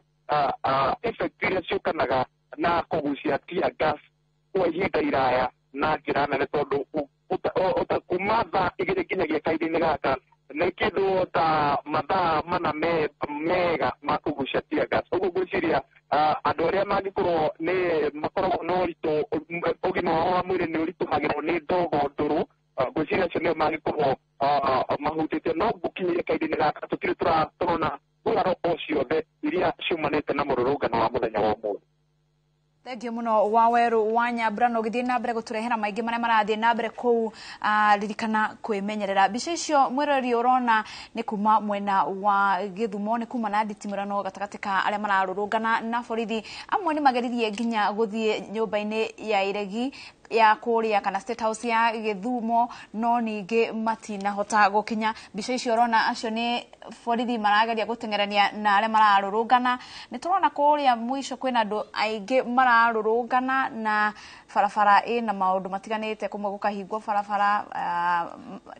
effect iria ciũkanaga na kũgucia tear gas kwa ihinda iraya na njĩra nene tondũ kuma thaa igĩrĩ nginyagia kahinda-inĩ gaka nĩ kĩndũ ta mathaa mana mega ma kũgucia tear gas ũguo ngwĩciria andũ arĩa mangĩkorwo nĩ makoragwo na ũritũ ũgima wao wa mwĩrĩ nĩ ũritũhagĩrwo nĩ ndogo ndũrũ ngwĩciria acio nĩo mangĩkorwo mahutĩte no gũkinyĩria kahinda-inĩ gaka tũtirĩ tũrona nguraro o ciothe iria ciumanĩte na mũrũrũngano wa mũthenya wa ũmũthĩ. Thengiũ mũno Waweru wa Nyambura no gĩthiĩ na mbere gũtũrehera maingĩ marĩa marathiĩ na mbere kũu ririkana kwĩmenyerera. Mbica icio mwĩrori ũrona nĩ kuma mwena wa Gĩthumo nĩ kuma na nditimũrano gatagatĩ ka arĩa mararũrũngana na borithi amwe nĩ mageririe nginya gũthiĩ nyũmba-inĩ ya iregi ya kũrĩa kana State House ya Gĩthumo no ningĩ matinahota gũkinya. Mbica icio ũrona acio nĩ borithi marageria gũteng'erania na arĩa mararũrũngana. Nĩ tũrona kũrĩa mũico kwĩna andũ aingĩ mararũrũngana na barabara ĩna maũndũ matiganĩte kũmwe gũkahingwo barabara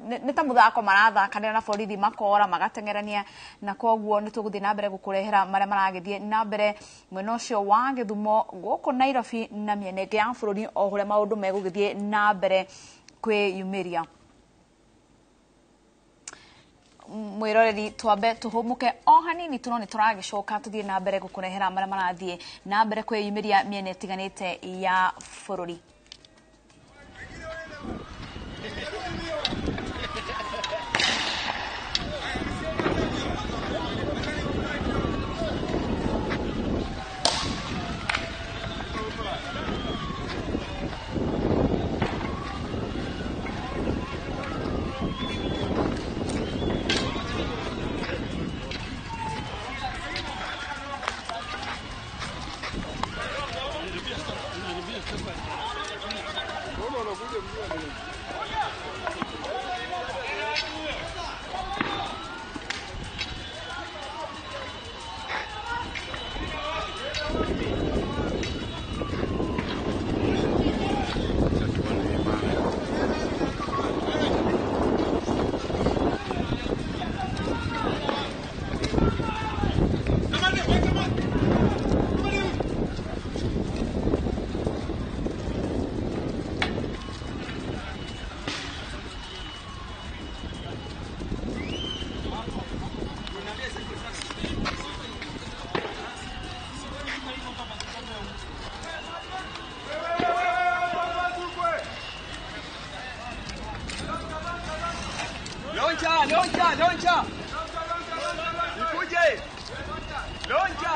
nĩ ta mũthako marathakanĩra na borithi makora magateng'erania na koguo nĩ tũgũthiĩ na mbere gũkũrehera marĩa maragĩthiĩ na mbere mwena ũcio wa Gĩthumo gũkũ Nairobi na mĩena ĩngĩ ya bũrũri o ũrĩa maũndũ megũgĩthiĩ na mbere kwĩyumĩria. Mwĩroreri twambe tũhũmũke o hanini tũno nĩ tũragĩcoka tũthiĩ na mbere gũkũrehera marĩa marathiĩ na mbere kwĩyumĩria mĩena ĩtiganĩte ya bũrũri. Loncha. Ikuje. Loncha.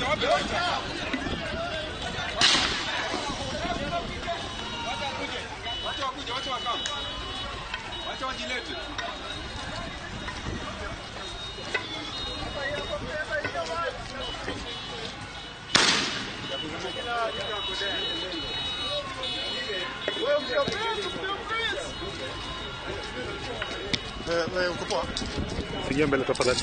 Wapi loncha? Wacha wakam. Wacha wajilete. Uko poa? Fikia mbele tafadhali.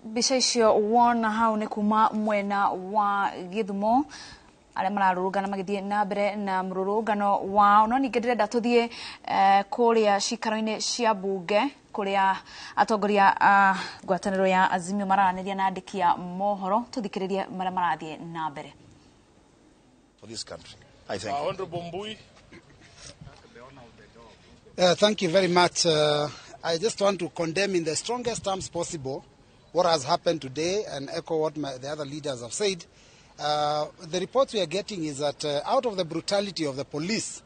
Mbica icio wona hau nĩ kuma mwena wa Githumo arĩa mararũrũngana magĩthiĩ na mbere na mũrũrũngano wao, no ningĩ ndĩrenda tũthiĩ kũrĩa cikaro-inĩ cia mbunge kũrĩa atongoria a ngwatanĩro ya Azimio mararanĩria na andĩki a mohoro, tũthikĩrĩrie marĩa marathiĩ na mbere. For this country, I think. Honorable Mbui. Thank you very much. I just want to condemn in the strongest terms possible what has happened today and echo what the other leaders have said. The reports we are getting is that out of the brutality of the police,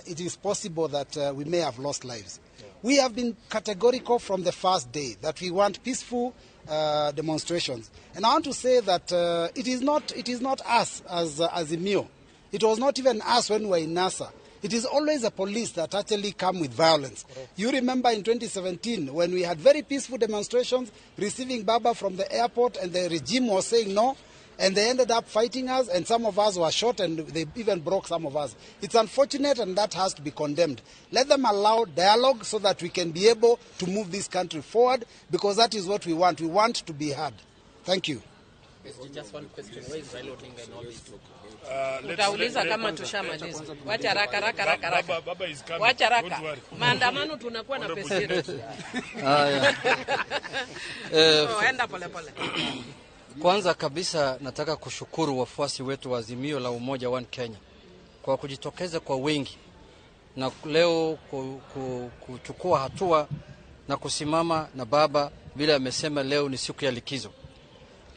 it is possible that we may have lost lives. Yeah. We have been categorical from the first day that we want peaceful demonstrations. And I want to say that it is not us as Azimio. It was not even us when we were in NASA. It is always the police that actually come with violence. Correct. You remember in 2017 when we had very peaceful demonstrations receiving Baba from the airport and the regime was saying no, and they ended up fighting us and some of us were shot and they even broke some of us. It's unfortunate and that has to be condemned. Let them allow dialogue so that we can be able to move this country forward because that is what we want. We want to be heard. Thank you. Just one question. Where is Raila Odinga in all this talk? Utauliza kama tushamaliza. Wacha haraka. Wacha haraka. Maandamano tunakuwa na pesa yetu. Enda pole pole. Kwanza kabisa nataka kushukuru wafuasi wetu wa Azimio la Umoja One Kenya kwa kujitokeza kwa wengi na leo kuchukua hatua na kusimama na baba vile amesema leo ni siku ya likizo.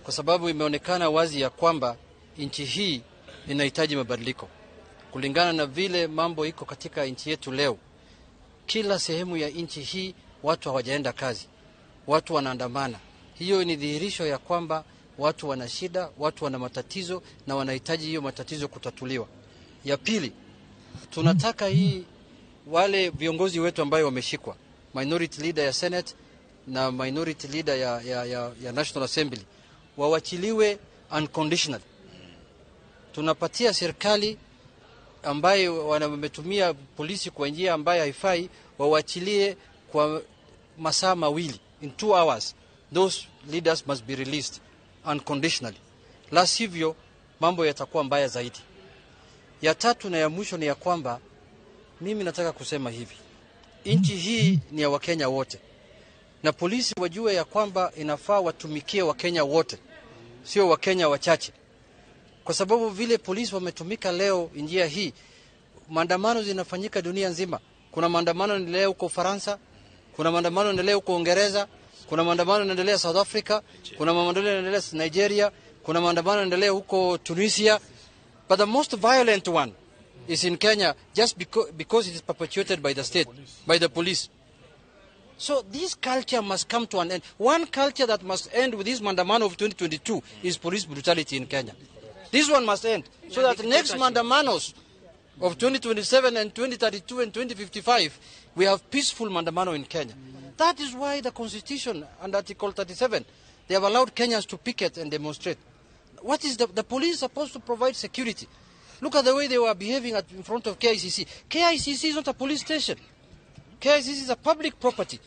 Kwa sababu imeonekana wazi ya kwamba nchi hii inahitaji mabadiliko. Kulingana na vile mambo iko katika nchi yetu leo, kila sehemu ya nchi hii watu hawajaenda kazi, watu wanaandamana. Hiyo ni dhihirisho ya kwamba watu wana shida, watu wana matatizo na wanahitaji hiyo matatizo kutatuliwa. Ya pili, tunataka hii wale viongozi wetu ambao wameshikwa, minority leader ya Senate na minority leader ya National Assembly, wawachiliwe unconditional. Tunapatia serikali ambayo wametumia polisi kwa njia ambayo haifai, wawachilie kwa masaa mawili, in 2 hours. Those leaders must be released unconditionally. La sivyo mambo yatakuwa mbaya zaidi. Ya tatu na ya mwisho ni ya kwamba mimi nataka kusema hivi. Nchi hii ni ya Wakenya wote. Na polisi wajue ya kwamba inafaa watumikie Wakenya wote, sio Wakenya wachache. Kwa sababu vile polisi wametumika leo njia hii, maandamano zinafanyika dunia nzima. Kuna maandamano yanaendelea huko Ufaransa, kuna maandamano yanaendelea huko Uingereza, kuna maandamano yanaendelea South Africa, kuna maandamano yanaendelea Nigeria, kuna maandamano yanaendelea huko Tunisia. But the most violent one is in Kenya just because it is perpetuated by the state, by the police. So this culture must come to an end. One culture that must end with this Mandamano of 2022 is police brutality in Kenya. This one must end. So that next Mandamanos of 2027 and 2032 and 2055, we have peaceful Mandamano in Kenya. That is why the Constitution and Article 37, they have allowed Kenyans to picket and demonstrate. What is the police supposed to provide security? Look at the way they were behaving in front of KICC. KICC is not a police station. KICC is a public property.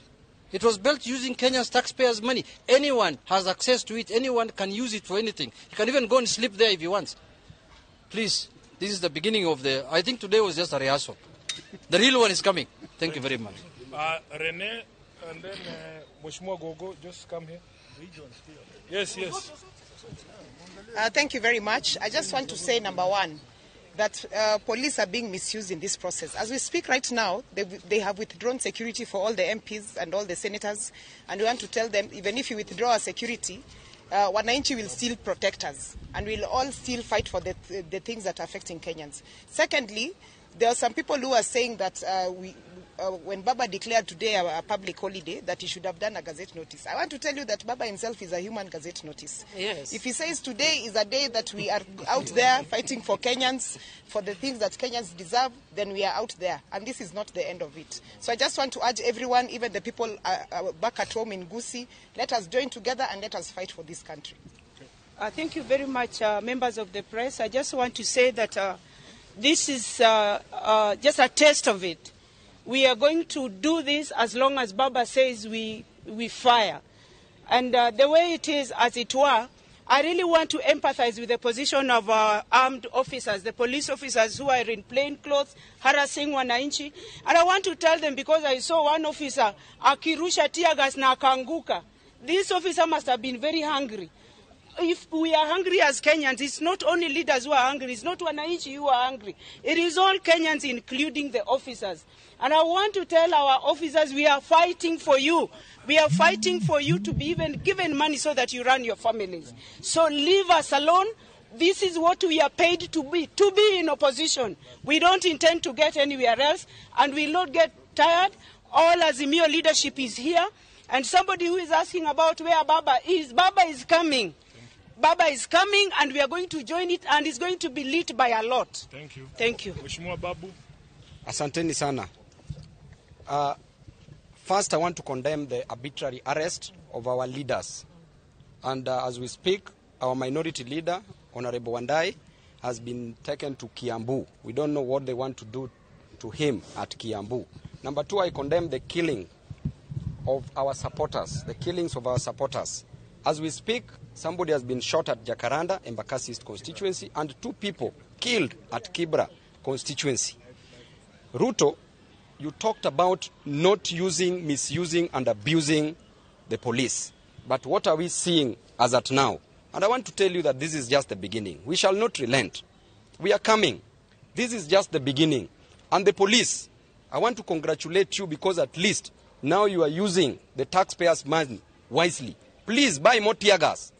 It was built using Kenya's taxpayers' money. Anyone has access to it. Anyone can use it for anything. He can even go and sleep there if he wants. Please, this is the beginning of I think today was just a rehearsal. The real one is coming. Thank you very much. Rene, and then Mheshimiwa Gogo, just come here. Yes. Thank you very much. I just want to say, number one, that police are being misused in this process. As we speak right now, they have withdrawn security for all the MPs and all the senators, and we want to tell them, even if you withdraw our security, Wananchi will still protect us, and we'll all still fight for the things that are affecting Kenyans. Secondly, there are some people who are saying that when Baba declared today a public holiday, that he should have done a gazette notice. I want to tell you that Baba himself is a human gazette notice. Yes. If he says today is a day that we are out there fighting for Kenyans, for the things that Kenyans deserve, then we are out there. And this is not the end of it. So I just want to urge everyone, even the people back at home in Gusii, let us join together and let us fight for this country. Thank you very much, members of the press. I just want to say that this is just a taste of it. We are going to do this as long as Baba says we fire. And the way it is, as it were, I really want to empathize with the position of our armed officers, the police officers who are in plain clothes, harassing wananchi. And I want to tell them, because I saw one officer akirusha tear gas na akaanguka. This officer must have been very hungry. If we are hungry as Kenyans, it's not only leaders who are hungry, it's not wananchi who are hungry. It is all Kenyans, including the officers. And I want to tell our officers, we are fighting for you. We are fighting for you to be even given money so that you run your families. So leave us alone. This is what we are paid to be in opposition. We don't intend to get anywhere else, and we will not get tired. All Azimio leadership is here. And somebody who is asking about where Baba is coming. Baba is coming, and we are going to join it, and it's going to be lit by a lot. Thank you. Thank you. Mheshimiwa Babu. Asanteni sana. First, I want to condemn the arbitrary arrest of our leaders. And as we speak, our minority leader, Honorable Wandai, has been taken to Kiambu. We don't know what they want to do to him at Kiambu. Number two, I condemn the killing of our supporters, the killings of our supporters. As we speak, somebody has been shot at Jacaranda, Embakasi East constituency, and 2 people killed at Kibra constituency. Ruto, you talked about not using, misusing, and abusing the police. But what are we seeing as at now? And I want to tell you that this is just the beginning. We shall not relent. We are coming. This is just the beginning. And the police, I want to congratulate you, because at least now you are using the taxpayers' money wisely. Please buy more tear gas.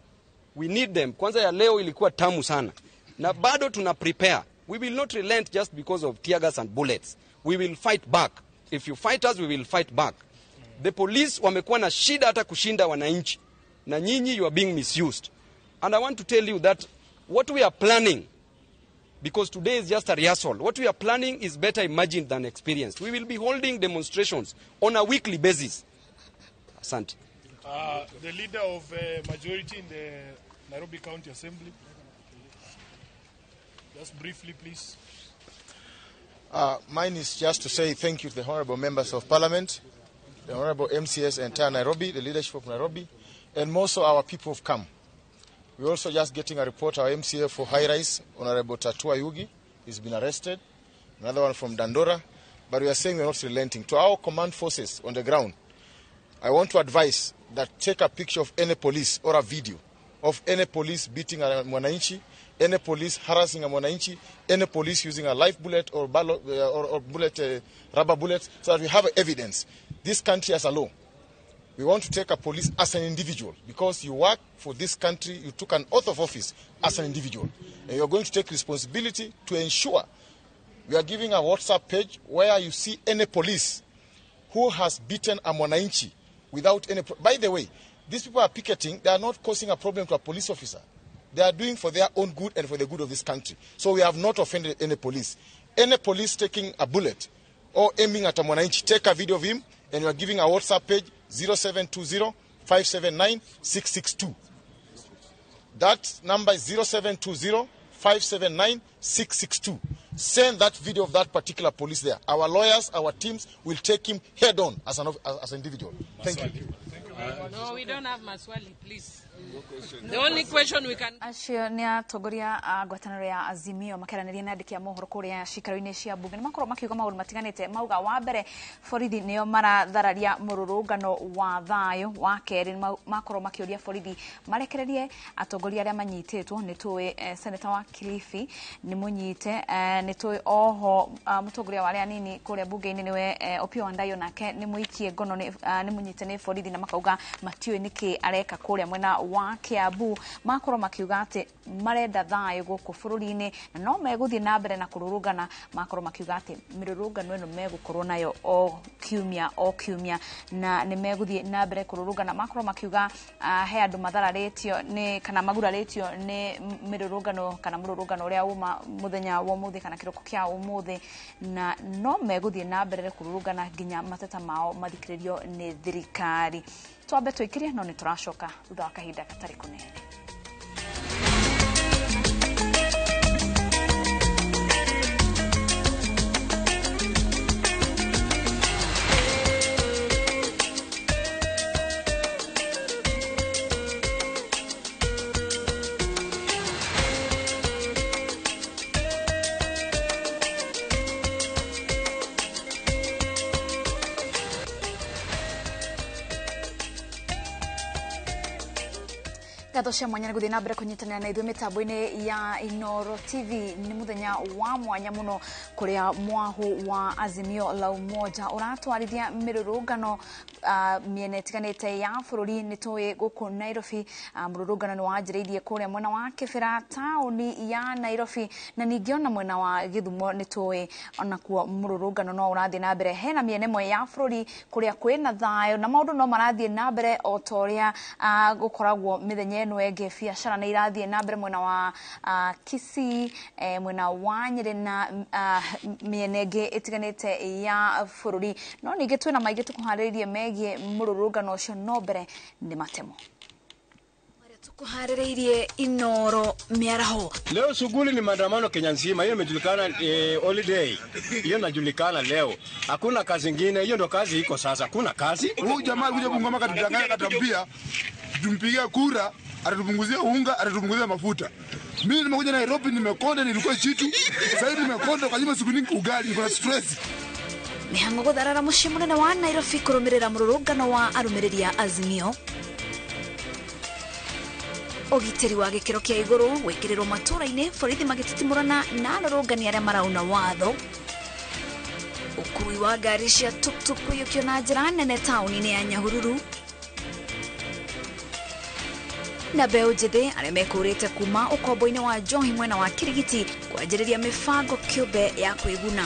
We need them. Kwanza ya leo ilikuwa tamu sana. Na bado tuna prepare. We will not relent just because of tear gas and bullets. We will fight back. If you fight us, we will fight back. The police wamekuwa na shida hata kushinda wananchi. Na nyinyi, you are being misused. And I want to tell you that what we are planning, because today is just a rehearsal, what we are planning is better imagined than experienced. We will be holding demonstrations on a weekly basis. Asante. The leader of majority in the Nairobi County Assembly. Just briefly, please. Mine is just to say thank you to the honorable members of parliament, the honorable MCS entire Nairobi, the leadership of Nairobi, and most of our people have come. We're also just getting a report, our MCA for High Rise, Honorable Tatua Yugi, he's been arrested. Another one from Dandora. But we are saying we're not relenting. To our command forces on the ground, I want to advise that take a picture of any police or a video of any police beating a mwananchi, any police harassing a mwananchi, any police using a live bullet or rubber bullet, so that we have evidence. This country has a law. We want to take a police as an individual, because you work for this country, you took an oath of office as an individual. And you're going to take responsibility to ensure we are giving a WhatsApp page where you see any police who has beaten a mwananchi without any... By the way, these people are picketing. They are not causing a problem to a police officer. They are doing for their own good and for the good of this country. So we have not offended any police. Any police taking a bullet or aiming at a mwananchi, take a video of him, and you are giving a WhatsApp page 0720-579-662. That number is 0720-579-662. Send that video of that particular police there. Our lawyers, our teams will take him head on as an individual. Thank you. No, we don't have maswali, please. The only question we can... Acio ni atongoria a ngwatanĩro ya Azimio makeranĩria na andĩki a mohoro kũrĩa cikaro-inĩ cia mbunge nĩ makorwo makiuga maũndũ matiganĩte. Mauga wa mbere borithi nĩo marathararia mũrũrũngano wa thayũ, wa kerĩ makorwo makĩũria borithi marekererie atongoria arĩa manyitĩtwo. Nĩ tũĩ seneta wa Kilifi nĩ mũnyite, nĩ tũĩ oho mũtongoria wa arĩa anini kũrĩa mbunge-inĩ nĩwe Opiyo Wandayi nake nĩ mũikie ngono nĩ mũnyite nĩ borithi, na makauga matiũĩ nĩkĩ areka kũrĩa mwena wa Kiambu. Makorwo makiuga atĩ marenda thayũ gũkũ bũrũri-inĩ na no megũthiĩ na mbere na kũrũrũngana. Makorwo makiuga atĩ mĩrũrũngano ĩno megũkorwo nayo o kiumia na nĩ megũthiĩ na mbere kũrũrũngana. Makorwo makiuga he andũ mathararĩtio nĩ kana magurarĩtio nĩ mĩrũrũngano kana mũrũrũngano ũrĩa uma mũthenya wa ũmũthĩ kana kĩroko kĩa ũmũthĩ, na no megũthiĩ na mbere kũrũrũngana nginya mateta mao mathikĩrĩrio nĩ thirikari. Twambe tũikirie no nĩ tũracoka thutha wa kahinda gatarĩ kũnene. Gatho cia mwanya guthii na mbere kunyitanira na ithuĩ mitambo-ini ya Inoro TV ni muthenya wa mwanya muno kuria mwahu wa Azimio la Umoja uratwarithia mirurungano miena itiganite ya bururi ni tui guku Nairobi. Mururungano ni wanjiriirie kuria mwena wa Kibera tauni ya Nairobi na ningi ona mwena wa Githumo ni tui ona kuo mururungano no urathii na mbere hena miena imwe ya bururi kuria kwina thayo na maundu no marathii na mbere o toria gukoragwo mithenya eno ege biacara na irathie na mbere mwena wa Kisii mwena wa Nyeri na mienege itiganite ya bururi no ningi twina maingi tukuhariririe megie mururungano ucio no mbere ni matemo tukuhariririe Inoro miaraho. Leo shughuli ni maandamano Kenya nzima, hiyo imejulikana holiday. Hiyo inajulikana leo. Hakuna kazi nyingine, hiyo ndo kazi iko sasa. Hakuna kazi. Huyu jamaa kuja Bungoma katudanganya katambia tumpigia kura, atatupunguzia unga, atatupunguzia mafuta. Mimi nimekuja Nairobi nimekonda nilikuwa chitu. Sasa nimekonda kwa jima siku nyingi ugali niko na stress. Mihango gutharara mucii munene wa Nairobi kurumirira mururungano wa arumiriri a Azimio. Ogiteri wa gikiro kia iguru gwikirirwo matura-ini borithi magititimurana na arurungani aria marauna watho. Ukui wa ngari cia tuktuku yukio na njira nene tauni-ini ya Nyahururu. Na mbeũ njĩthĩ arĩa mekurĩte kuma ũkombo-inĩ wa njohi mwena wa Kirigiti kwanjĩrĩria mĩbango kĩũmbe ya kwĩguna.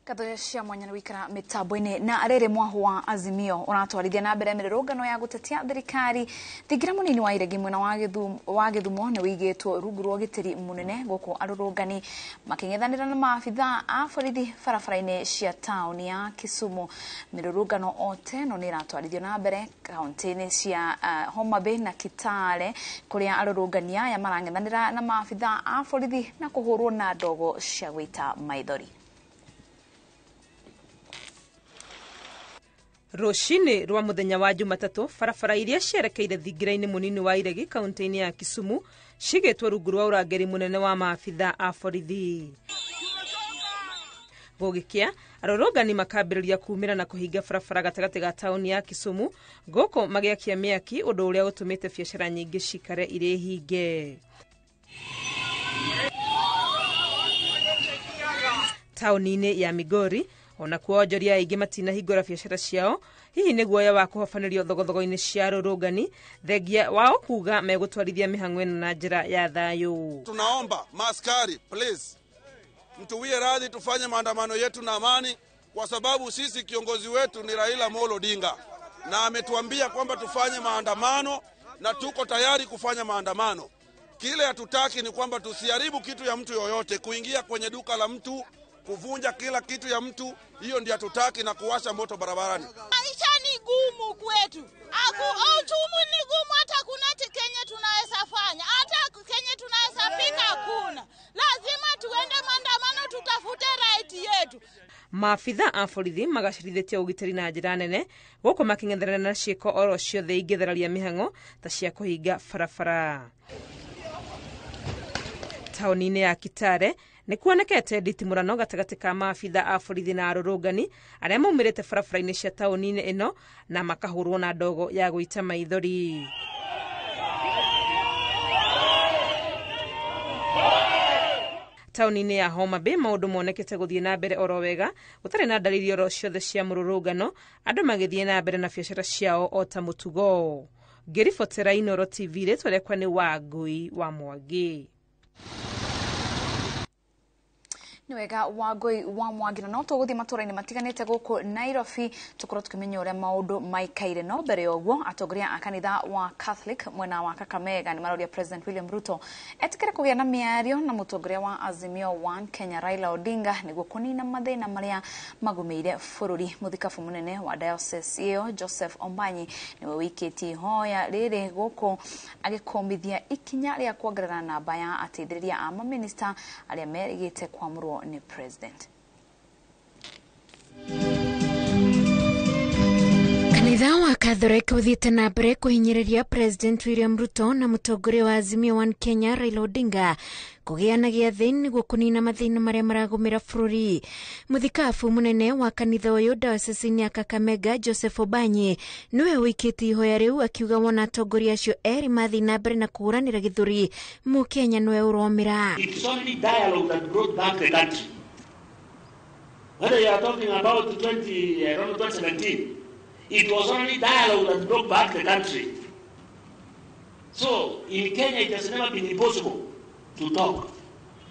Gatho cia mwanya ni wikara mitambo-ini na arere mwahu wa Azimio uratwarithia na mbere mirurungano ya gutetia thirikari. Thingira munini wa iregi mwena wa Githumo ni wigitwo rungu rwa gitiri munene guku arurungani making'ethanira na maabitha a borithi barabara-ini cia tauni ya Kisumu. Mirurungano ote no ni iratwarithio na mbere kaunti-ini cia Homa Bay na Kitale kuria arurungani aya marang'ethanira na maabitha a borithi na kuhurwo na ndogo cia gwita maithori. Roshini rwa muthenya wa Jumatatu barabara iria cierekeire thingira-ini munini wa iregi kaunti-ini ya Kisumu cigitwo rungu rwa urangeri munene wa maabitha a borithi. Gugikia arorongani makambĩrĩria kumĩra na kũhinga barabara gatagatĩ ga tauni ya Kisumu gũkũ magĩakia mĩaki ũndũ ũrĩa ũtũmĩte biacara nyingĩ cikare irĩ hinge. Tauni-ini ya Migori ona kuonjoria aingĩ matinahingũra biacara ciao hihi nĩ guoya wa kũhobanĩrio thogothogo-inĩ cia arũrũngani thengia wao kuga megũtwarithia mĩhang'o ĩno na njĩra ya thayũ. Tunaomba maaskari please mtuwie radhi tufanye maandamano yetu na amani, kwa sababu sisi kiongozi wetu ni Raila Amolo Odinga na ametuambia kwamba tufanye maandamano na tuko tayari kufanya maandamano. Kile hatutaki ni kwamba tusiharibu kitu ya mtu yoyote, kuingia kwenye duka la mtu, kuvunja kila kitu ya mtu, hiyo ndio hatutaki, na kuwasha moto barabarani. Maisha ni gumu kwetu. Uchumi ni gumu, hata kuna Kenya tunaweza fanya, hata Kenya tunaweza pika hakuna. Lazima tuende maandamano tutafute right yetu. Maabitha a borithi magacĩrithĩtie ũgitĩri na njĩra nene gũkũ making'ethanĩra na ciĩko oro ciothe ingĩthararia mĩhang'o ta cia kũhinga barabara. Tauni-inĩ ya Kitale nĩ kuonekete nditimũrano gatagatĩ ka maabitha a borithi na arũrũngani arĩa maumĩrĩte barabara-inĩ cia tauni-inĩ ĩno na makahũrwo na ndogo ya gũita maithori. Tauni-inĩ ya Homa Bay maũndũ monekete gũthiĩ na mbere oro wega gũtarĩ na dalili oro ciothe cia mũrũrũngano, andũ magĩthiĩ na mbere na biacara ciao o ta mũtugo. Ngĩribotera Inoro TV rĩtwa rĩakwa nĩ Wangui wa Mwangi. Niwega Wangui wa Mwangi no tuguthii matura-ini matiganite guku Nairobi tukorwo tukimenya uria maundu maikaire. No mbere yoguo atongoria a kanitha wa Catholic mwena wa Kakamega ni maroria President William Ruto etikire kugia na miario na mutongoria wa Azimio One Kenya Raila Odinga niguo kunina mathina maria magumeire bururi. Muthikabu munene wa diocese iyo Joseph Ombanyi niwe wikiti hoya riri guku agikombithia ikinya ria kuongerera namba ya ateithĩrĩria a maminista aria merigite kwamũrwo ni president. Kanitha wa Catholic uthiĩte na mbere kũhinyĩrĩria President William Ruto na mũtongoria wa Azimio One Kenya Raila Odinga kũgĩana gĩathĩ nĩguo kũnina mathĩna marĩa maragũmĩra bũrũri. Mũthikabu mũnene wa kanitha ũyũ dayosisi-inĩ ya Kakamega Joseph Obanyi nĩwe wĩkĩte ihoya rĩu akiuga wona atongoria acio erĩ mathiĩ na mbere na kũhũranĩra gĩthũri mũkenya nĩwe ũromĩra. It is only dialogue that brought back the country. Whether you are talking about 2017, it was only dialogue that brought back the country. So in Kenya it has never been impossible to talk.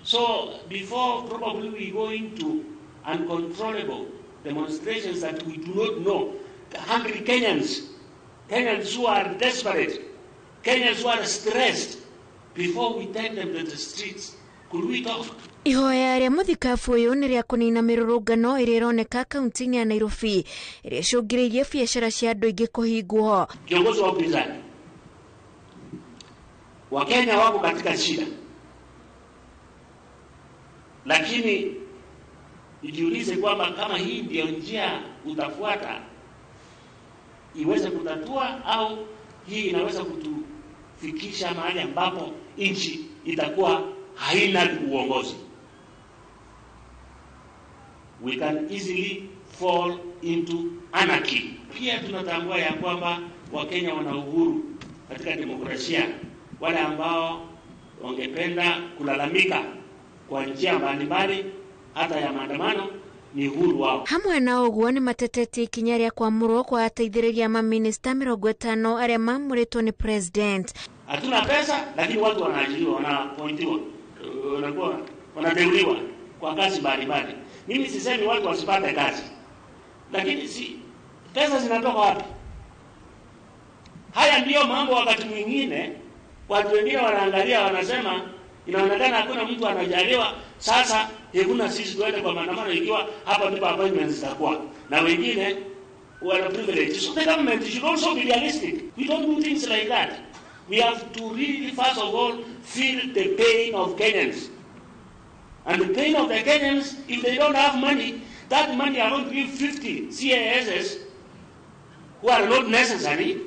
So before probably we go into uncontrollable demonstrations that we do not know, hungry Kenyans who are desperate, Kenyans who are stressed, before we take them to the streets, could we talk? Ihoya rĩa mũthikabu ũyũ nĩ rĩa kũnina mĩrũrũngano ĩrĩa ĩroneka kaunti-inĩ ya Nairobi ĩrĩa icũngĩrĩirie biacara cia andũ aingĩ kũhingwo. Kiongozi wa upinzani, Wakenya wako katika shida, lakini ijiulize kwamba kama hii ndio njia utafuata iweze kutatua, au hii inaweza kutufikisha mahali ambapo nchi itakuwa haina uongozi. We can easily fall into anarchy. Pia tunatambua ya kwamba Wakenya wana uhuru katika demokrasia. Wale ambao wangependa kulalamika kwa njia mbalimbali hata ya maandamano ni uhuru wao. Hamwe na ũguo nĩ matetetie ikinya rĩa kwamũrwo kwa ateithĩrĩria maminista 50 arĩa mamũrĩtwo nĩ president. Hatuna pesa lakini watu wanaajiriwa, wanapointiwa, wanateuliwa kwa kazi mbalimbali. Mimi sisemi watu wasipate kazi, lakini si pesa zinatoka wapi? Haya ndio mambo wakati mwingine watu wengine wanaangalia, wanasema inaonekana hakuna mtu anajaliwa, sasa hakuna sisi tuende kwa maandamano ikiwa hapa ndipo appointments zitakuwa, na wengine wana privilege. So the government should also be realistic. We don't do things like that. We have to really first of all feel the pain of Kenyans. And the pain of the Kenyans, if they don't have money, that money are going to give 50 CASs who are not necessary.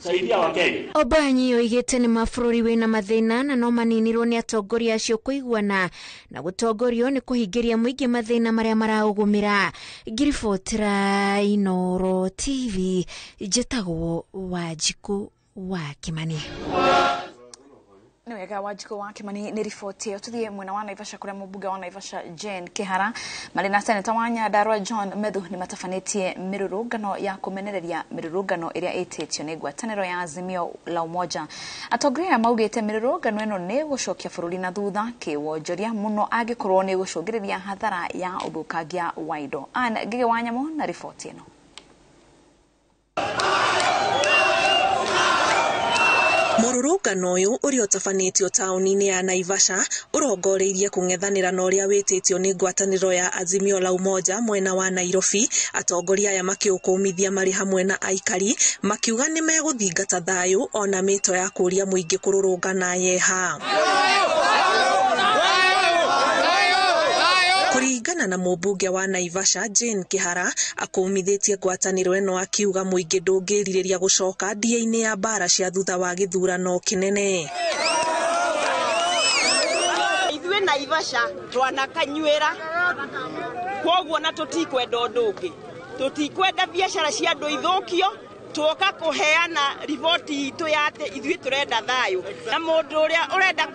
Saidia wa Kenya. Obanyi oigĩte nĩ mabũrũri wĩna mathĩna na no maninirwo nĩ atongoria acio kũiguana na gũtongorio nĩ kũhingĩria mũingĩ mathĩna marĩa maraũgũmĩra. Ngiribotera Inooro TV, njĩtagwo Wanjikũ wa Kimani. Nĩ wega Wanjikũ wa Kimani nĩ riboti ĩyo. Tũthiĩ mwena wa Naivasha kũrĩa mũmbunge wa Naivasha Jane Kihara marĩ na seneta wa Nyandarua John Methu nĩ matabanĩtie mĩrũrũngano ya kũmenereria mĩrũrũngano ĩrĩa ĩtĩtio nĩ ngwatanĩro ya Azimio la Umoja. Atongoria maugĩte mĩrũrũngano ĩno nĩ gũcokia bũrũri na thutha kĩwonjoria mũno angĩkorwo nĩ gũcũngĩrĩria hathara ya ũthũkangia wa indo. Ngigĩ wa Nyamũ na riboti ĩno. Mũrũrũngano ũyũ ũrĩa ũtabanĩtio taũni-inĩ ya Naivasha ũrongoreirie kũng'ethanĩra na ũrĩa wĩtĩtio nĩ ngwatanĩro ya Azimio la Umoja mwena wa Nairobi. Atongoria aya makĩũkũmithia marĩ hamwe na aikari makiuga nĩ megũthingata thayũ ona mĩto ya kũria mũingĩ kũrũrũngana yeha. Kũringana na mũmbunge wa Naivasha Jane Kihara akũmithĩtie ngwatanĩro ĩno akiuga mũingĩ ndũngĩrirĩria gũcoka ndĩa-inĩ ya mbara cia thutha wa gĩthurano kĩnene. Ithuĩ Naivasha twanakanyuĩra kwoguo na tũtikwenda ũndũ ũngĩ, tũtikwenda biacara cia andũ ithũkio, tuoka kuheana riboti itu ya ati ithui turenda thayo na mundu uria urenda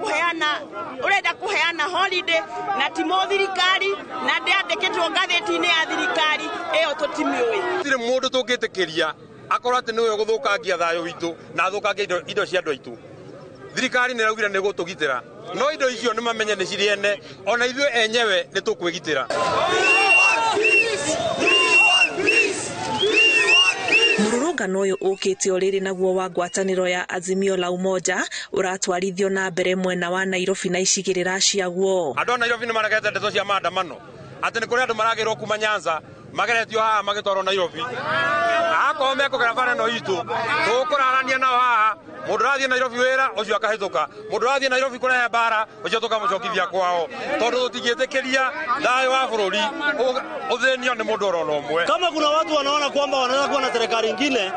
kuheana holiday na timo thirikari na ndiandikitwo ngatheti-ini ya thirikari iyo tutimiui. Tire mundu tungitikiria akorwo ati niwe guthukangia thayo witu na athukangia indo cia andu aitu. Thirikari ni raugire ni gutugitira, no indo icio ni mamenye ni ciriene, ona ithui enyewe ni tukwigitira. Mũrũrũngano ũyũ ũkĩte ũrĩrĩ naguo wa ngwatanĩro ya Azimio la Umoja ũratwarithio na mbere mwena wa Nairobi na icigĩrĩra ciaguo. Andũ a Nairobi nĩ maregete ndeto cia maandamano atĩ nĩ kũrĩ andũ maragĩrwo kuma Nyanza mageretio haha magitwarwo Nairobi akorwo mekũgera bara ĩno itũ tũkũrarania nao haha mũndũ rathiĩ Nairobi wĩra ũcio akahĩtũka mũndũ rathiĩ Nairobi kũrehe bara ũcio tũkamũcokithia kwao tondũ tũtingĩtĩkĩria thayũ wa bũrũri ũthĩnio nĩ mũndũ orona ũmwe. Kama kuna watu wanaona kwamba wanaweza kuwa na serikali nyingine,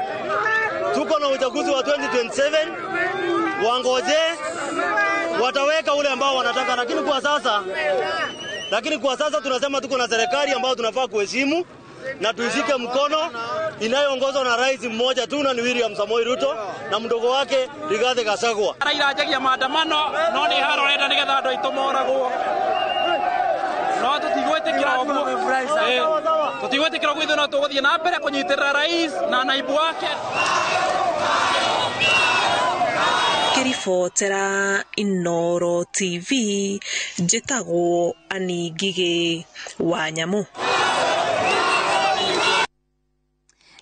tuko na uchaguzi wa 2027, wangoje wataweka ule ambao wanataka, lakini kwa sasa tunasema tuko na serikali ambayo tunafaa kuheshimu na tuishike mkono, inayoongozwa na rais mmoja tu na ni William Samoei Ruto na mdogo wake Rigathi Gachagua. Raila ajagia maandamano no ni haro renda nigetha andu aitu moragwo no tutigwetikira uguo tutigwetikira uguo no tuguthie na mbere kunyitirira rais na naibu wake. Kiribotera Inooro TV, njĩtagwo Ani Ngigĩ wa Nyamu.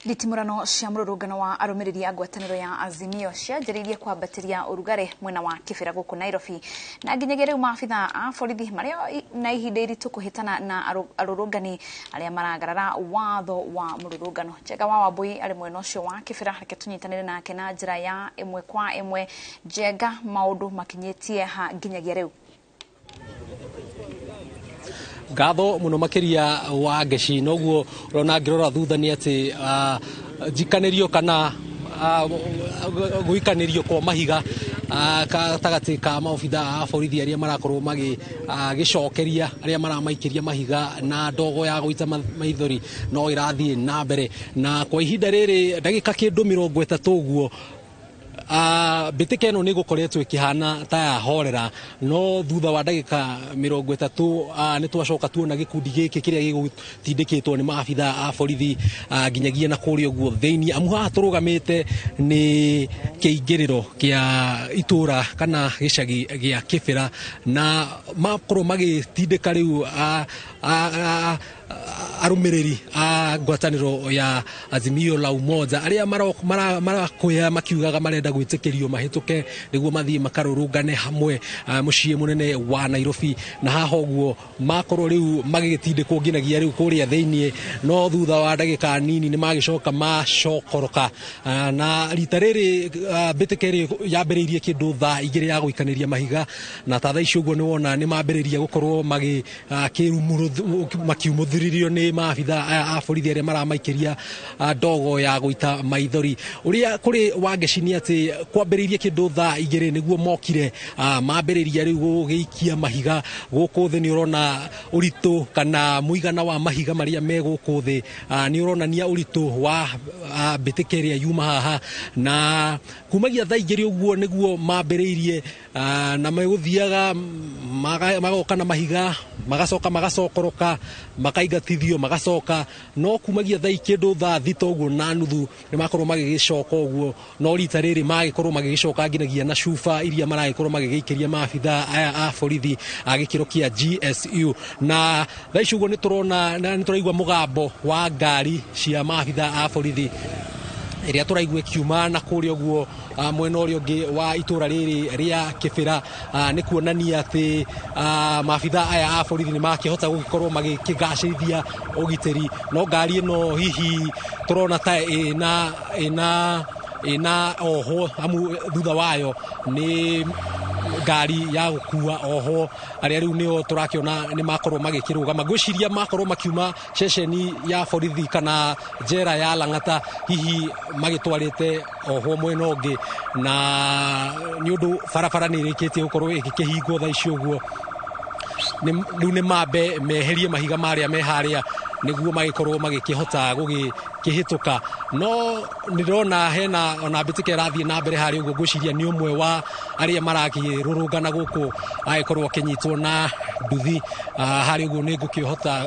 Nditimurano cia mũrũrũngano wa arũmĩrĩri a ngwatanĩro ya Azimio cianjĩrĩirie kwambatĩria ũrugarĩ mwena wa Kĩbĩra gũkũ Nairobi, na nginyagia rĩu maabitha a borithi marĩa na ihinda iritũ kũhĩtana na arũrũngani arĩa maragarara watho wa mũrũrũngano. Njenga wa Wambui arĩ mwena ũcio wa Kĩbĩra, reke tũnyitanĩre nake na njĩra ya ĩmwe kwa ĩmwe. Njenga, maũndũ makinyĩtie ha nginyagia rĩu? Ngatho muno makiria wa Ngeci noguo rona ngirora thutha ni ati njikanirio kana guikanirio kwa mahiga katagati ka maofitha a borithi aria marakorwo gicokeria aria maramaikiria mahiga na ndogo ya guita maithori no irathie na mbere, na kwa ihinda riri ndagika kindu 30 uguo bitikeno nigo koretwo ikihana ta ya horera, no thutha wa ndagika 30 ni twacoka tuona gikundi giki kiria gigutindikitwo ni maabitha a borithi nginyagia na kuria guo theini amu haha turugamite ni kiingiriro kia itura kana gicagi gia Kĩbĩra, na makorwo magitindika riu arũmĩrĩri a ngwatanĩro ya Azimio la Umoja aria marakoya makiugaga marenda gwĩtĩkĩrio mahĩtũke nĩguo mathiĩ makarũrũngane hamwe mũciĩ mũnene wa Nairobi, na haha ũguo makorwo rĩu magĩtindĩkwo nginagia rĩu kũrĩa thĩinĩ, no thutha wa ndagĩka nini nĩ magĩcoka macokoroka, na rita rĩrĩ mbĩtĩka ĩrĩ yambĩrĩirie kĩndũ thaa 2 ya gũikanĩria mahiga, na tatha icio ũguo nĩ wona nĩ mambĩrĩria gũkorwo makiumũthĩririo nĩ maabitha a borithi arĩa maramaikiria ndogo ya guita maithori. Uria kuri wa Ngeci ni ati kwambĩrĩirie kĩndũ thaa 2 nĩguo mokire mambĩrĩria rĩu gũgĩikia mahiga gũkũ thĩ. Nĩ ũrona ũritũ kana mũigana wa mahiga marĩa me gũkũ thĩ, nĩ ũronania ũritũ wa mbĩtĩka ĩrĩa yuma haha, na kumagia thaa 2 ũguo nĩguo mambĩrĩirie na megũthiaga magoka na mahiga magacoka magacokoroka makaingatithio magacoka, no kumagia thaa kĩndũ thaa 3 ũguo na nuthu nĩ makorwo magĩgĩcoka ũguo, no rita rĩrĩ magĩkorwo magĩgĩcoka nginagia na cuba iria maragĩkorwo magĩgĩikĩria maabitha aya a borithi a gĩkĩro kĩa GSU, na thaa ici ũguo nĩ tũrona nĩ tũraigua mũgambo wa ngari cia maabitha a borithi iria turaigua kiuma na kuria guo mwena ũrĩa ũngĩ wa itura rĩrĩ rĩa Kĩbĩra, nĩ kuonania atĩ maabitha aya a borithi nĩ makĩhota gũgĩkorwo magĩkĩgacĩrithia ũgitĩri, no ngari ĩno hihi tũrona ta ĩna oho amu thutha wayo nĩ ngari ya gukua oho aria riu nio turakiona ni makorwo magikirugama gwiciria makorwo makiuma ceceni ya borithi kana njera ya Lang'ata hihi magitwarite oho mwena ungi, na ni undu barabara ni rikitie gukorwo igikihingwo thaa icio guo riu ni mambe meherie mahiga maria me haria niguo magikorwo magikihota gukihituka, no ndirona hena ona mbĩtĩka ĩrathiĩ na mbere harĩ ũguo gwĩciria nĩ ũmwe wa arĩa marakĩrũrũngana gũkũ agĩkorwo akĩnyitwo na nduthi harĩ ũguo nĩ ngũkĩhota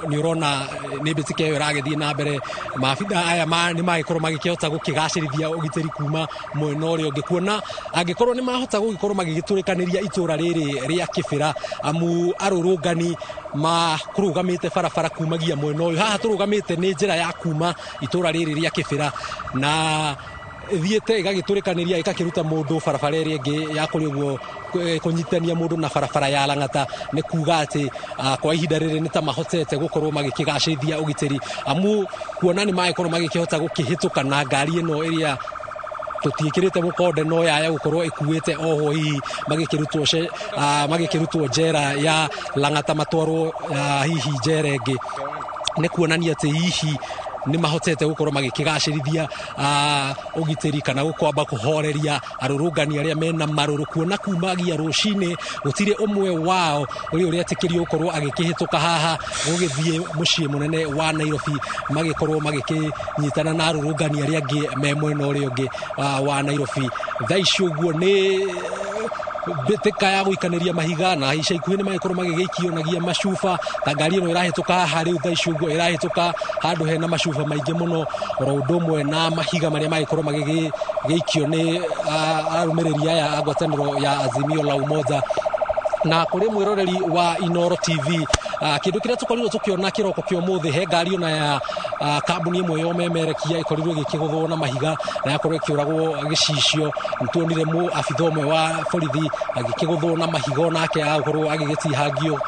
nĩ ũrona nĩ mbĩtĩka ĩyo ĩragĩthiĩ na mbere, maabitha aya nĩ magĩkorwo magĩkĩhota gũkĩgacĩrithia ũgitĩri kuma mwena ũrĩa ũngĩ, kuona angĩkorwo nĩ mahota gũgĩkorwo magĩgĩtũrĩkanĩria itũra rĩrĩ rĩa Kĩbĩra amu arũrũngani makũrũgamĩte barabara kumagia mwena ũyũ, haha tũrũgamĩte nĩ njĩra ya kuma itũra rĩrĩ rĩa Kĩbĩra, na thiete igagiturikaniria ikakiruta mundu barabara iri ingi ya kuri uguo kunyitania mundu na barabara ya Lang'ata ni kuga ati kwa ihinda riri ni ta mahotete gukorwo magikigacithia ugitiri amu kuona ni magikorwo magikihota gukihituka na ngari ino iria tutiikirite mukonde no yaya gukorwo ikuite oho hihi magikirutwo njera ya Lang'ata matwarwo hihi njera ingi ni kuonania ati hihi ni mahotete gukorwo magikigacirithia ugitiri kana gukwamba kuhoreria arurungani aria mena maruru kuona kumagia rucini gutire umwe wao uri atikirio gukorwo agikihituka haha gugithie mucii munene wa Nairobi magikorwo magikinyitana na arurungani aria angi me mwena uri ungi wa Nairobi thaici uguo ni betika ya guikaniria mahiga na ica ikuhi ni magikorwo magigeikionagia macuba ta ngari ino irahituka hari thaici uguo irahituka handu hena macuba maingi muno oro ndumwe na mahiga maria magikorwo magigeikio ni arumiriri aya agwataniro ya Azimio la Umoja na kuri mwiroreri wa Inoro TV kindu kiria tukorirwo tukiona kiroko kio muthi he ngari ona ya kambuni imwe yo memerekia ikorirwo gikiguthwo na mahiga na yakorwo ikiuragwo gicicio ntuonire mu abitha umwe wa borithi agikiguthwo na mahiga nake akorwo agigitihangio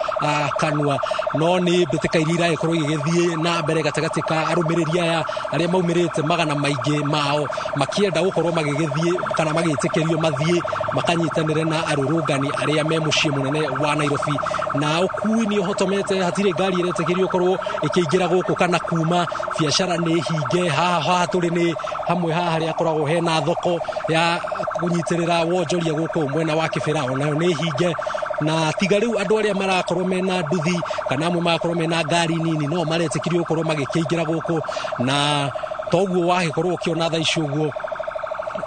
kanua no ni mbitika iria ikorwo igithie na mbere gatagati ka arumiriri aya aria maumirite magana maingi mao makienda gukorwo magigithie kana magitikirio mathie makanyitanire na arurungani aria me mucii munene wa Nairobi na ukui ni uhotomete hatire ngari iretikirio korwo ikiingira guku kana kuma biashara ni hinge haha turi ni hamwe haha ria koragwo hena thoko ya kunyitirira wonjoria guku mwena wa Kibera onayo ni hinge na tiga riu andu aria marakorwo mena nduthi kana amwe marakorwo mena ngari nini no maretikirio gukorwo magikiingira guku na toguo wagikorwo ukiona thaici uguo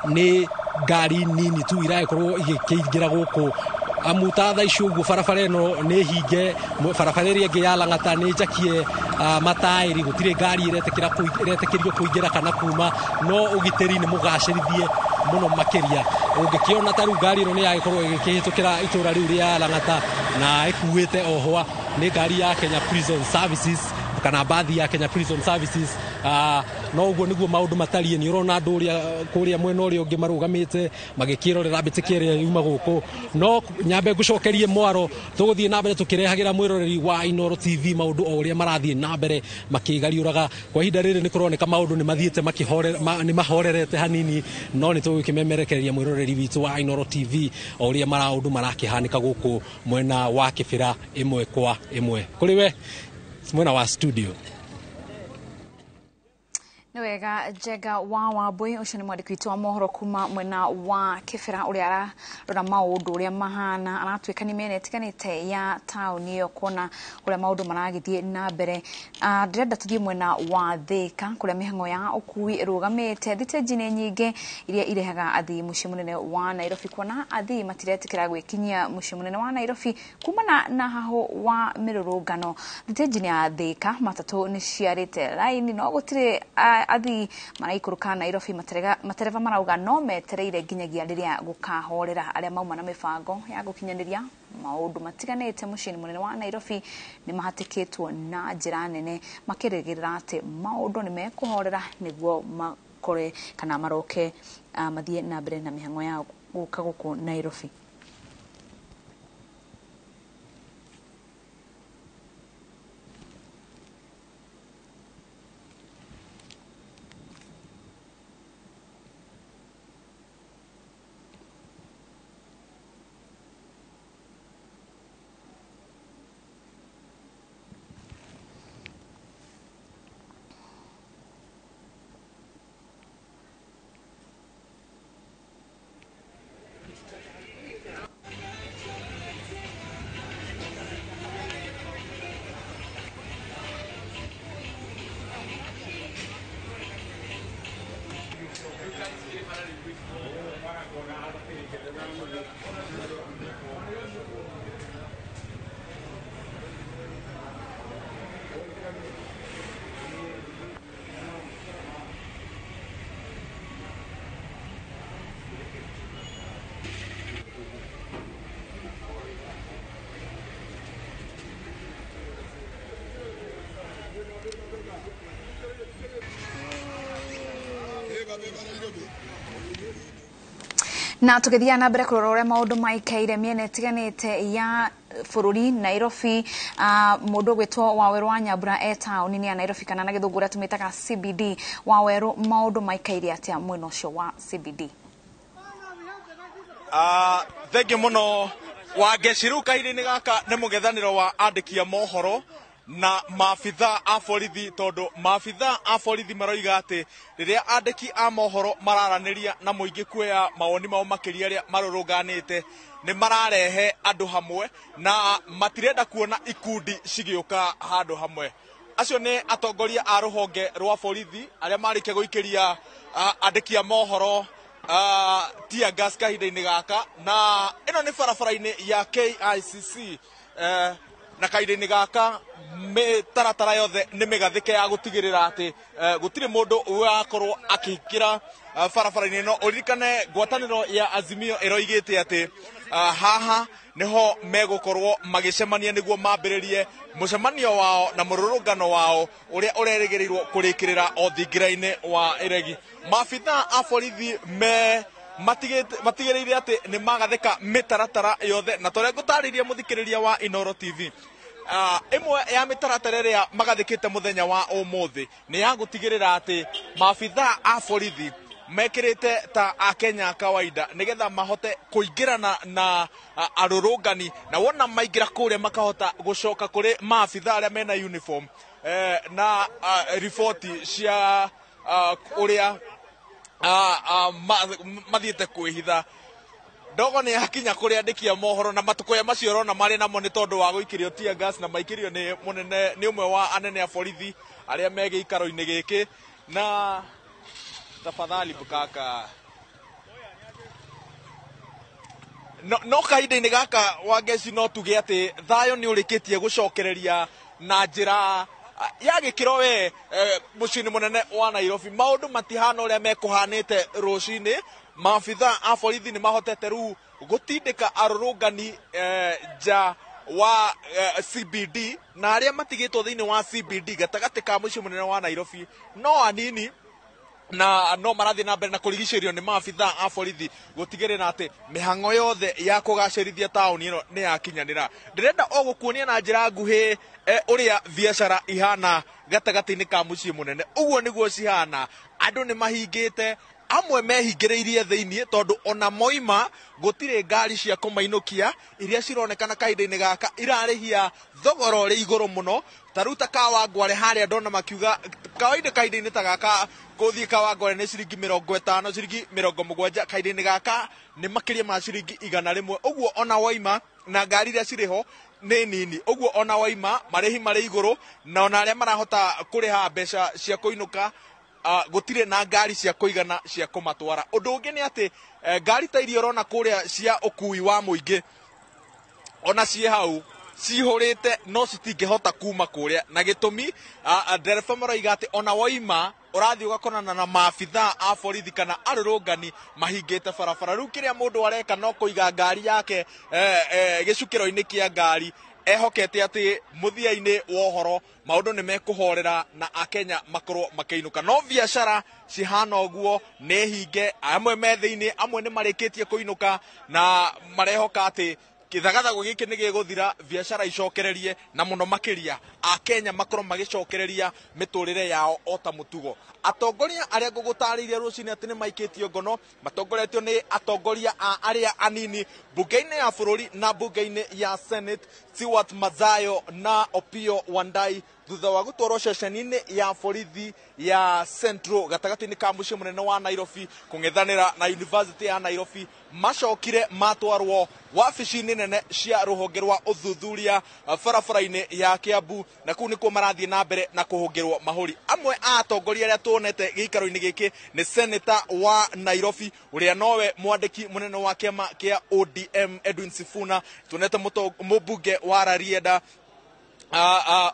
ni ngari nini tu irakorwo igikiingira guku amuta thaici uguo barabara ino ni hinge barabara iria ingi ya Lang'ata ni njakie matairi gutire ngari iretikirio kuingira kana kuma no ugitiri ni mugacirithie muno makiria ungikiona taru ngari ino ni yagikorwo igikihitukira itura riu ria Lang'ata na ikuite ohwa ni ngari ya Kenya Prison Services kana bathi ya Kenya Prison Services no uguo niguo maundu matarie ni urona andu kuria mwena uri ungi marugamite magikirorera mbitikiria yuma guku no nyambe gucokerie mwaro tuguthie na mbere tukirehagira mwiroreri wa Inoro TV maundu o uria marathie na mbere makigariuraga kwa ihinda riri ni kuroneka maundu ni mathiete ni mahorerete hanini no ni tugikimemerekeria mwiroreri witu wa Inoro TV o uria maundu marakihanika guku mwena wa Kibera imwe kwa imwe kuriwe mwena wa studio Nwega Jega wa Wambui ucio ni mwandiki witu wa mohoro kuma mwena wa Kibera uria ararora maundu uria mahana anatwika ni mene tiganite ya town iyo kuona uria maundu maragithie na mbere ndirenda tuthie mwena wa Thika kuria mihango ya ukui irugamite thitejine nyingi iria irehaga athii mucii munene wa Nairobi kuona athii matiretikira gwikinyia mucii munene wa Nairobi kumana na haho wa mirurungano thitejine ya Thika matatu ni ciarite line no gutire athii maraikuruka Nairobi matereva marauga no metereire nginyagia riria gukahorera aria mauma na mibango ya gukinyaniria maundu matiganite mucii munene wa Nairobi ni mahatikitwo na njira nene makirigirira ati maundu ni mekuhorera niguo makore kana maroke mathie na mbere na mihango ya guka guku Nairobi. Na tukithia na mbere kurora uria maundu maikaire miena itiganite ya bururi Nairobi, mundu gwitwo Waweru wa Nyambura town-ini ya Nairobi kana na githungura tumitaga CBD. Waweru, maundu maikaire atia mwena ucio wa CBD? Thengi muno Wangeciru kahinda-ini gaka ni mugethaniro wa andiki a mohoro na maabitha a borithi, tondu maabitha a borithi maroiga ati riria andiki a mohoro mararaniria na muingi kuoya mawoni mao makiria ria marurunganite ni mararehe andu hamwe na matirenda kuona ikundi cigiuka handu hamwe. Acio ni atongoria a ruhonge rwa borithi aria marike guikiria andiki a mohoro tear gas kahinda-ini gaka, na ino ni barabara-ini ya KICC na kahinda-ini gaka mitaratara yothe ni migathike ya gutigirira ati gutiri mundu ugakorwo akihikira barabara-ini ino. Uririkane ngwataniro ya Azimio iroigite ati haha niho megukorwo magicemania niguo mambiririe mucemanio wao na mururungano wao uria urerigiriirwo kurikirira o thingira-ini wa iregi. Maabitha a borithi matigiriire ati ni magathika mitaratara yothe, na toria ngutaririe muthikiriria wa Inoro TV, imwe ya mitaratara iria magathikite muthenya wa umuthi ni ya gutigirira ati maabitha a borithi mekirite ta a Kenya kawaida nigetha mahote kuingirana na arurungani, na wona maingira kuria makahota gucoka kuri maabitha aria mena uniform na ripoti cia uria mathiete kwihitha. Ndogo ni hakinya kuri andiki a mohoro na matuko ya macio rona mari namo ni tondu wa guikirio tear gas na maikirio ni munene ni umwe wa anene a borithi aria mege ikaro-ini giki. Na tafadhali bukaka no kahinda-ini gaka Wangeci no tuge ati thayo ni urikitie gucokereria na njira ya gikiro we mucini munene wa Nairobi. Maundu matihana uria mekuhanite rucini. Maabitha a borithi ni mahotete riu gutindika arurungani ja wa CBD na aria matigitwo thiini wa CBD gatagati ka mucii munene wa Nairobi no anini, na no marathi na mbere na kurigicerio ni maabitha a borithi gutigirira ati mihango yothe ya kugacirithia tauni ino ni yakinyanira. Ndirenda o gukuonia na njira nguhi uria biashara ihana gatagati-ini ka mucii munene. Uguo niguo cihana, andu ni mahingite, amwe mehingiriirie thiini tondu ona moima gutire ngari cia kumainukia iria cironekana kahinda-ini gaka irarihia thogora uri iguru muno. Taruta Kawangware haria ndona makiuga kawaida kahinda-ini ta gaka kuthii Kawangware ni ciringi 50, ciringi 70. Kahinda-ini gaka ni makiria ma ciringi 100. Uguo ona waima na ngari iria ciriho ni nini, uguo ona waima marihi mari iguru, na ona aria marahota kuriha mbeca cia kuinuka gutire na ngari cia kuigana cia kumatwara. Undu ungi ni ati ngari ta iria urona kuria cia ukui wa muingi ona cie hau cihurite no citingihota kuma kuria, na gitumi ndereba maroiga ati ona waima urathi ugakorana na maabitha a borithi kana arurungani mahingite barabara. Riu kiria mundu areka no kuiga ngari yake gicukiro-ini kia ngari ehokete ati muthia-ini wa uhoro maundu ni mekuhorera na akenya makorwo makiinuka. No biashara cihana uguo ni hinge, amwe me thiini, amwe ni marikitie kuinuka na marehoka ati kithagathago giki ni giguthira, biashara icokererie na muno makiria akenya makorwo magicokereria miturire yao ota mutugo. Atongoria aria ngugutariirie rucini ati ni maikitio ngono matongoretio ni atongoria a aria anini bunge-ini ya bururi na bunge-ini ya Senate, Stewart Mazayo na Opiyo Wandayi thutha wa gutwarwo ceceni-ini ya borithi ya Central gatagati-ini ka mucii munene wa Nairobi kung'ethanira na University ya Nairobi. Macokire matwarwo wabici-ini nene cia ruhonge rwa uthuthuria barabara-ini ya Kiambu, na kuu nikuo marathie na mbere na kuhungirwo mahuri. Amwe a atongoria aria tuonete giikaro-ini giki ni Senator wa Nairobi uria nowe mwandiki munene wa kiama kia ODM Edwin Sifuna, tuonete mubunge wa Rarieda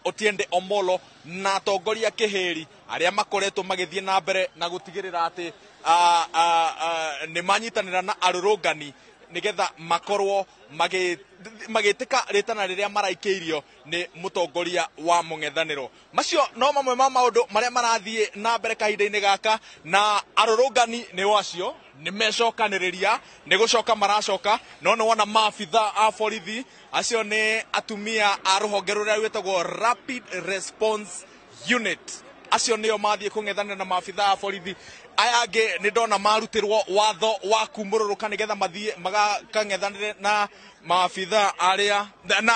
Otiende Omolo na atongoria kihiri aria makoretwo magithie na mbere na gutigirira ati ni manyitanira na arurungani nigetha makorwo magitika ritana riria maraikeirio ni mutongoria wa mung'ethaniro. Macio no mamwe ma maundu maria marathie na mbere kahinda-ini gaka, na arurungani ni wacio ni mecokaniriria ni gucoka maracoka. No ni wona maabitha a borithi acio ni atumia a ruhonge ruria rwitagwo Rapid Response Unit, acio nio mathie kung'ethanira na maabitha a borithi. Aya angi ni ndona marutirwo watho wa kumururuka nigetha mathie magakang'ethanire na maabitha aria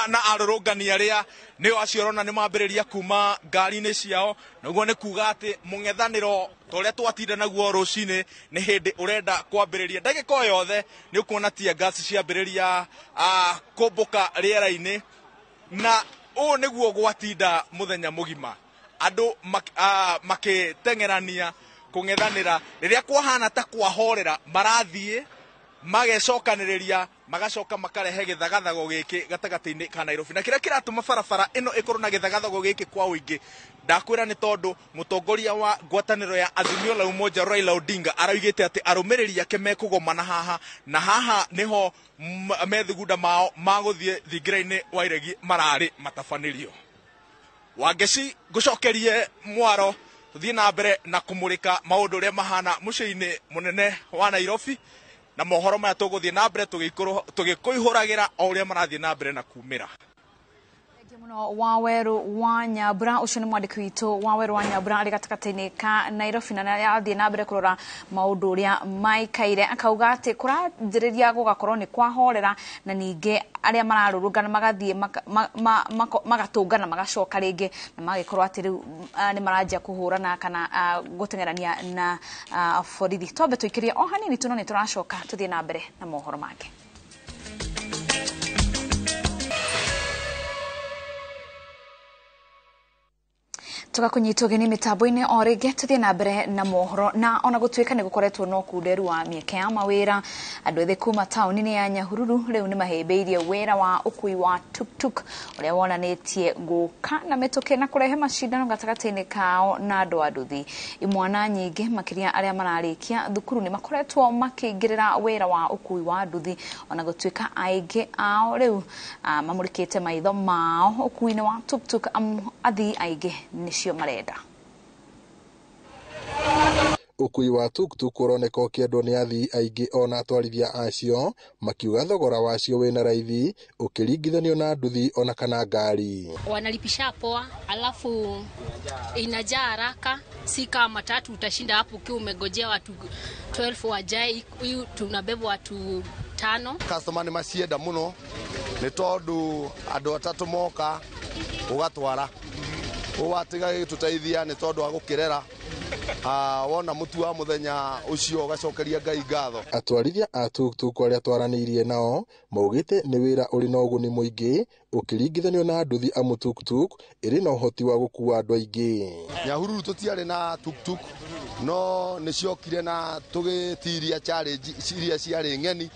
na arurungani aria nio acio rona ni mambiriria kuma ngari-ini ciao. Naguo ni kuga ati mung'ethaniro toria twatinda naguo rucini ni hindi urenda kwambiriria. Ndagika yothe ni ukuona tia gas ciambiriria kumbuka riera-ini, na u niguo gwatinda muthenya mugima andu makitengerania kung'ethanira. Riria kwahana ta kwahorera marathie magecokaniriria magacoka makarehe githagathago giki gatagati-ini ka Nairobi, na kiria kiratuma barabara ino ikorwo na githagathago giki kwa uingi ndakwira ni tondu mutongoria wa ngwataniro ya Azimio la Umoja Raila Odinga araugite ati arumiriri ake mekugomana haha, na haha niho methugunda mao maguthie thingira-ini wa iregi marari matabanirio. Wangeci gucokerie mwaro tuthie na mbere na kumurika maundu uria mahana mucii-ini munene wa Nairobi, na mohoro maya tuguthie na mbere tugikuihuragira o uria marathie na mbere na kumira. Muno Waweru wa Nyambura, ucio ni mwandiki witu Waweru wa Nyambura ari gatakati-ini ka Nairobi, na athie na mbere kurora maundu uria maikaire. Akauga ati kuranjiriria gugakorwo ni kwahorera, na ninge aria mararurungana magathie magatungana magacoka ringi, na magikorwo ati riu ni maranjia kuhurana kana gutengerania na borithi. Twambe tuikirie o hanini tuno ni turacoka tuthie na mbere na mohoro make. Tugakunyita ugeni mitambo-ini o ringi tuthie na mbere na mohoro. Na ona gutuika ni gukoretwo no kunderu wa mieke ya mawira, andu ethi kuma tauni-ini ya Nyahururu riu ni mahimbiirie wira wa ukui wa tuktuk uria wonanitie guka na mituke na kurehe macindano gatagati-ini kao na andu a nduthi. Imwana nyingi makiria aria mararikia thukuru ni makoretwo makiingirira wira wa ukui wa nduthi, ona gutuika aingi ao riu mamurikite maitho mao ukui-ini wa tuktuk athii aingi nicio marenda. Ukui wa tuktuk uroneka ukiendwo ni athii aingi ona atwarithia acio, makiuga thogora wacio wina raithi ukiringithanio na nduthi ona kana ngari. Wanalipisha poa, alafu inajaa haraka, si kama matatu utashinda hapo ukiwa umegojea watu 12 wajae, huyu tunabeba watu 5. Customer ni macienda muno ni tondu andu atatu moka ugatwara watiga tutaithia ni tondu wa gukirera wona mutu wa muthenya ucio ugacokeria Ngai ngatho. Atwarithia a tuktuk aria twaraniirie nao maugite ni wira uri na uguni muingi ukiringithanio na nduthi amu tuktuk iri na uhoti wa gukua andu aingi. Nyahururu tutiari na tuktuk no ni ciokire na tugitiria challenge iria ciari ng'eni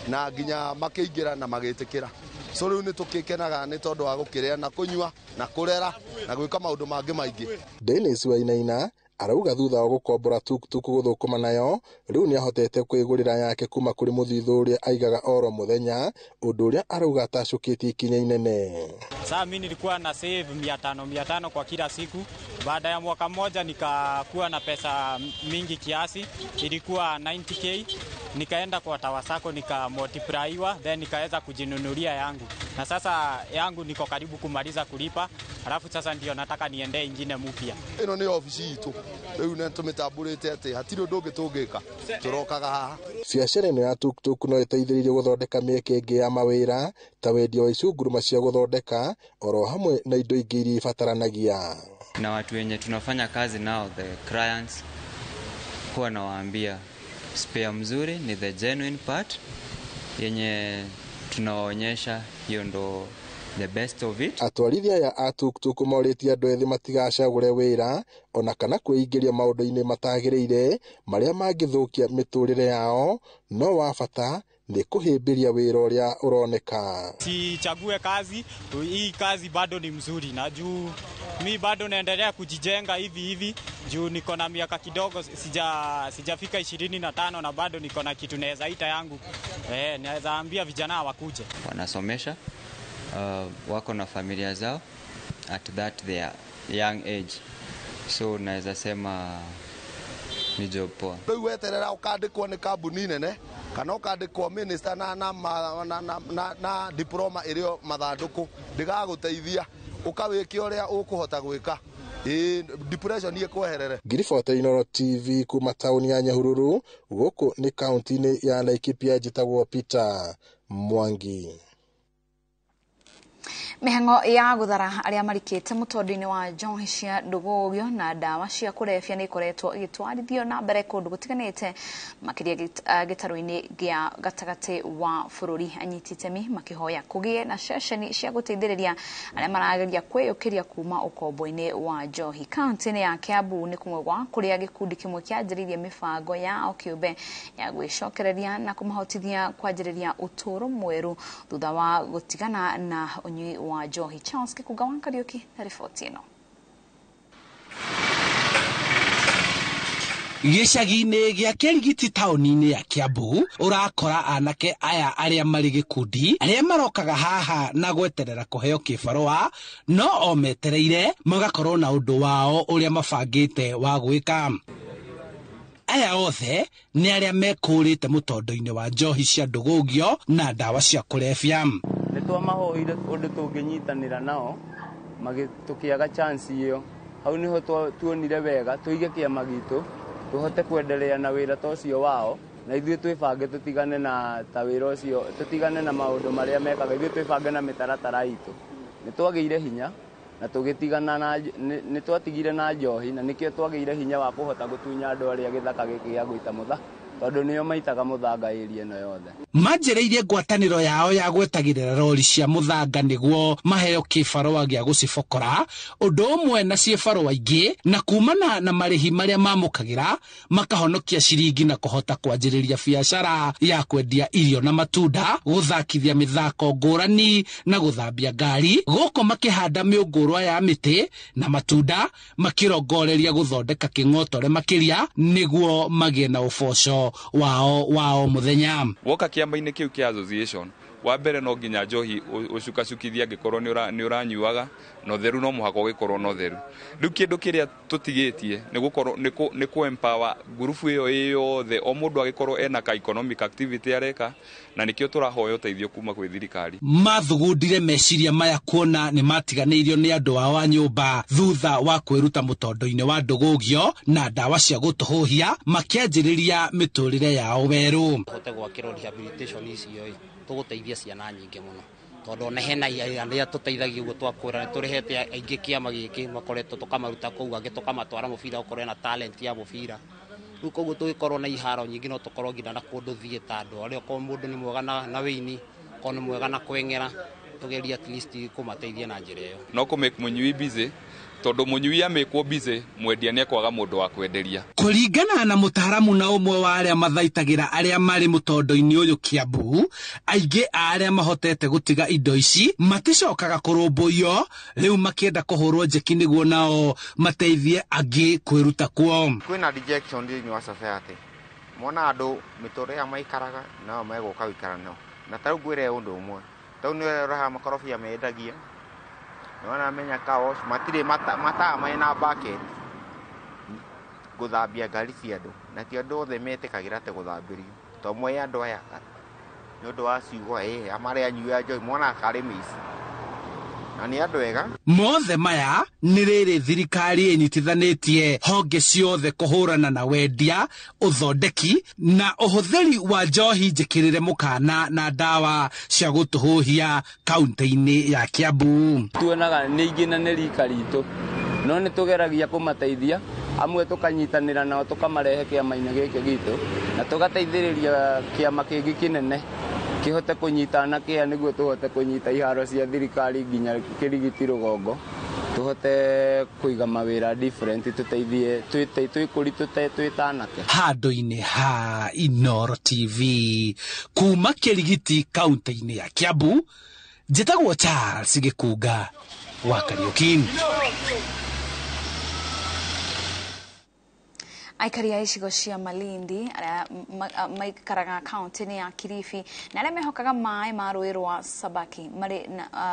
na nginya makiingira na magitikira. So riu ni tukikenaga ni tondu wa gukiria na kunyua na kurera na gwika maundu mangi maingi. Dennis Wainaina arauga thutha wa gukombora tuktuk guthukuma nayo riu ni ahotete kwigurira yake kuma kuri muthithu uria aigaga oro muthenya, undu uria arauga atacukitie ikinya inene. Sasa mimi nilikuwa na save 500 kwa kila siku. Baada ya mwaka mmoja nikakuwa na pesa mingi kiasi, ilikuwa 90k. Nikaenda kwa Tawasako nikamultiplyiwa, then nikaweza kujinunulia yangu. Na sasa yangu niko karibu kumaliza kulipa, alafu sasa ndio nataka niende ingine mpya. Ino ni ofisi yitu. Riu ne tumitamburite ati hatiri undu ungitungika. Turokaga haha. Biacara ino ya tuktuk no iteithiririe guthondeka mieke ingi ya mawira ta wendia wa icunguruma cia guthondeka oro hamwe na indo ingi iria ibataranagia. Na watu wenye tunafanya kazi nao, the clients, huwa nawaambia spare mzuri ni the genuine part yenye tunawaonyesha, hiyo ndo the best of it. Atwarithia ya atuktuk mauritie andu ethi matigacagure wira ona kana kwingiria maundu-ini matagiriire maria mangithukia miturire yao, no wa bata nĩ kũhĩmbĩria wĩra ũrĩa ũroneka. Sichague kazi, hii kazi bado ni mzuri na juu mi bado naendelea kujijenga hivi juu niko na miaka kidogo, sijafika 25 na bado niko na kitu naweza ita yangu. Naweza ambia vijana wakuje. Wanasomesha, wako na familia zao at that their young age. So naweza sema ni job poa. Rĩu weterera ũkandĩkwo nĩ kambuni nene kana ũkandĩkwo minister na diploma ĩrĩo mathandũkũ ndĩgagũteithia ũkawĩke ũrĩa ũkũhota gwĩka. Depression ĩkweherere. Ngiriboti Inooro TV kuma tauni ya Nyahururu gũkũ nĩ kaunti-inĩ ya Laikipia njĩtagwo Peter Mwangi. Mihango ya guthara aria marikite mutondo-ini wa njohi cia ndugugio na dawa cia kurefia ni ikoretwo igitwarithio na mbere kundu gutiganite makiria gitaru-ini gia gatagati wa bururi. Anyititemi makihoya kugie na ceceni cia guteithiriria aria marageria kwiyukiria kuma ukombo-ini wa njohi. Kaunti-ini ya Kiambu ni kumwe gwa kuria gikundi kimwe kianjiririe mibango ya kiumbe ya gwicokereria na kumahotithia kwanjiriria uturo mweru thutha wa gutigana na unyui wa njohi. Charles Kikuga wa Kariuki na ripoti ino. Gĩcagi-inĩ gĩa Kĩrigiti taũni-inĩ ya Kiambu ũrakora anake aya arĩa marĩ gĩkundi arĩa marokaga haha na gweterera kũheo kĩbarũa no o metereire magakorwo na ũndũ wao ũrĩa mabangĩte wa gwĩka. Aya othe nĩ arĩa mekũrĩte mũtondo-inĩ wa njohi cia ndũgũgio na ndawa cia kũrebia. Nĩtwamahoire ũndũ tũngĩnyitanĩra nao magĩtũkĩaga chance ĩyo. Hau nĩho tuonire wega tũige kĩama gitũ tuhote kwendelea na wĩra tocio wao na ithuĩ twĩbange tũtigane na ta wĩra ũcio, tũtigane na maũndũ marĩa mekaga, ithuĩ twĩbange na mĩtaratara itũ. Nĩtwagĩire hinya na tũgĩtigana na nĩtwatigire na njohi na nĩkĩo twagĩire hinya wa kũhota gũtunya andũ arĩa gĩthaka gĩkĩ gĩa gũita mũtha tondũ nĩo maitaga mũthanga area ĩno yothe. Manjĩrĩirie ngwatanĩro yao ya gwetagĩrĩra rori cia mũthanga nĩguo maheo kĩbarũa gĩa gũcibokora ũndũ ũmwe na ciĩbarũa ingĩ na kumana na marĩhi marĩa mamũkagĩra makahonokia ciringi na kũhota kwanjĩrĩria biacara ya kwendia irio na matunda, gũthakithia mĩthako ngũrani na gũthambia ngari, gũkũ makĩhanda mĩũngũrwa ya mĩtĩ na matunda makĩrongoreria gũthondeka kĩng'otore makĩria nĩguo magĩe na ũboco wao muthenya. Woka kiamba-inĩ kĩu kĩa association wa mbere no nginya njohi ucukacukithia ngĩkorwo nĩ ũranyuaga no theru no mũhaka ũgĩkorwo no theru. Rĩu kĩndũ kĩrĩa tũtigĩtie nĩ kũ-empower ngurubu ĩyo yothe o mũndũ agĩkorwo ena ka economic activity areka na nĩkĩo tũrahoya ũteithio kuma kwĩ thirikari. Mathugundire meciria maya kuona nĩ matiganĩirio nĩ andũ ao a nyũmba thutha wa kwĩruta mũtondo-inĩ wa ndũgũgio na ndawa cia gũtũhũhia makĩanjĩrĩria mĩtũrĩre yao werũ. Hote gwakĩrwo rehabilitation icio tũgũteithia ciana nyingĩ mũno tondũ ona hena arĩa tũteithagia ũguo twakwĩra nĩtũrĩhete aingĩ kĩama gĩkĩ makoretwo tũkamaruta kũu angĩ tũkamatwara mũbira gũkorwo na talent ya mũbira. Rĩu koguo tũgĩkorwo na iharo nyingĩ no tũkorwo nginya na kũndũ thiĩta andũ arĩa okorwo mũndũ nĩ mwega na wĩini okorwo nĩ mwega na kweng'era tũgeria at least kũmateithia na njĩra ĩyo. No kũ-make mũnyui busy tondũ mũnyui amĩkwo busy mwendia nĩekwaga mũndũ wa kwenderia. Kũringana na mũtaaramu na ũmwe wa arĩa mathaitagĩra arĩa marĩ mũtondo-inĩ ũyũ Kiambu, aingĩ arĩa mahotete gũtiga indo ici maticokaga kũrũmbũiyo, rĩu makĩenda kũhũrwo njeki nĩguo nao mateithie angĩ kwĩruta kuo. Kwĩna rejection thĩinĩ wa society. Mona andũ mĩtũrĩre ya maikaraga nao megũka gũikara nao. Na tarĩu ngwĩre ũndũ ũmwe. Tarĩu nĩ ũraha makorobia mendagia. Nĩwana menya kaos matirĩ mataa mena bucket gũthambia ngari cia andũ na ti andũ othe metĩkagĩra atĩ gũthambĩrio to mwe andũ aya nĩ ũndũ wa ciugo amarĩa anyua njohi mwana akarĩ mĩici na nĩ andũ ega. Mothe maya nĩ rĩrĩ thirikari ĩnyitithanĩtie honge ciothe kũhũrana na wendia, ũthondeki na ũhũthĩri wa njohi njĩkĩrĩre mũkana na ndawa cia gũtũhũhia kaunti-inĩ ya Kiambu. Tuonaga nĩ ingĩ na nĩ rika ritũ no nĩ tũgeragia kũmateithia, amwe tũkanyitanĩra nao tũkamarehe kĩama-inĩ gĩkĩ gitũ na tũgateithĩrĩria kĩama kĩngĩ kĩnene kihote kunyita na kia niguo tuhote kunyita iharo cia thirikari nginya Kĩrigiti rũgongo tuhote kuiga mawira different tuteithie twikuri twitanake. Handũ-inĩ ha Inooro TV kuma Kĩrigiti kaunti-inĩ ya Kiambu, njĩtagwo Charles Gĩkunga wa Kariuki. Aikari a icigo cia Malindi aria maikaraga kaunti-inĩ ya Kilifi na arĩa mehokaga maĩ ma rũĩ rwa Sabaki marĩ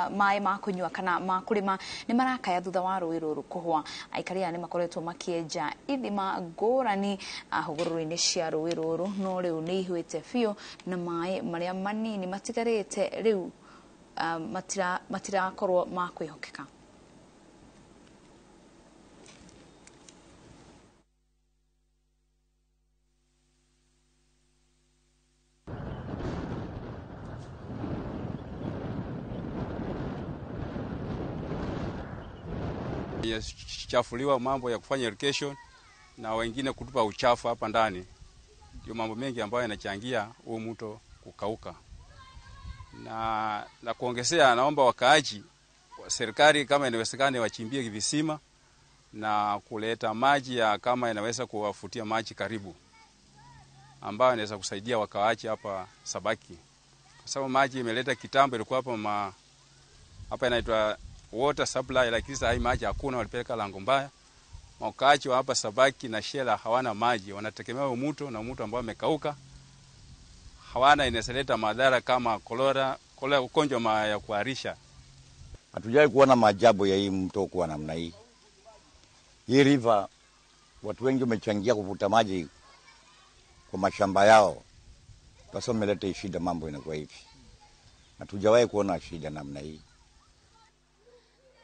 maĩ ma kũnyua kana ma kũrĩma nĩ marakaya thutha wa rũĩ rũrũ kũhwa. Aikari aya nĩ makoretwo makĩenja ithima ngũrani hũgũrũrũ-inĩ cia rũĩ rũrũ, no rĩu nĩ ihũĩte biũ na maĩ marĩa manini matigarĩte rĩu matirakorwo ma kwĩhokeka. Chafuliwa mambo ya kufanya irrigation na wengine kutupa uchafu hapa ndani, ndio mambo mengi ambayo yanachangia huu mto kukauka. Na kuongezea, naomba wakaaji wa serikali kama inawezekana wachimbie visima na kuleta maji ya kama inaweza kuwafutia maji karibu ambayo inaweza kusaidia wakaaji hapa Sabaki, kwa sababu maji imeleta kitambo ilikuwa hapa inaitwa water supply, lakini sasa maji hakuna, walipeleka Lango Mbaya. Wakaaji wa hapa Sabaki na Shela hawana maji, wanategemea mto na mto ambao umekauka. Hawana, inaseleta madhara kama kolera, ugonjwa ya kuharisha. Hatujai kuona maajabu ya hii mto kwa namna hii. Hii river watu wengi wamechangia kuvuta maji kwa mashamba yao. Kwa sababu imeleta shida, mambo inakuwa hivi. Hatujawahi kuona shida namna hii.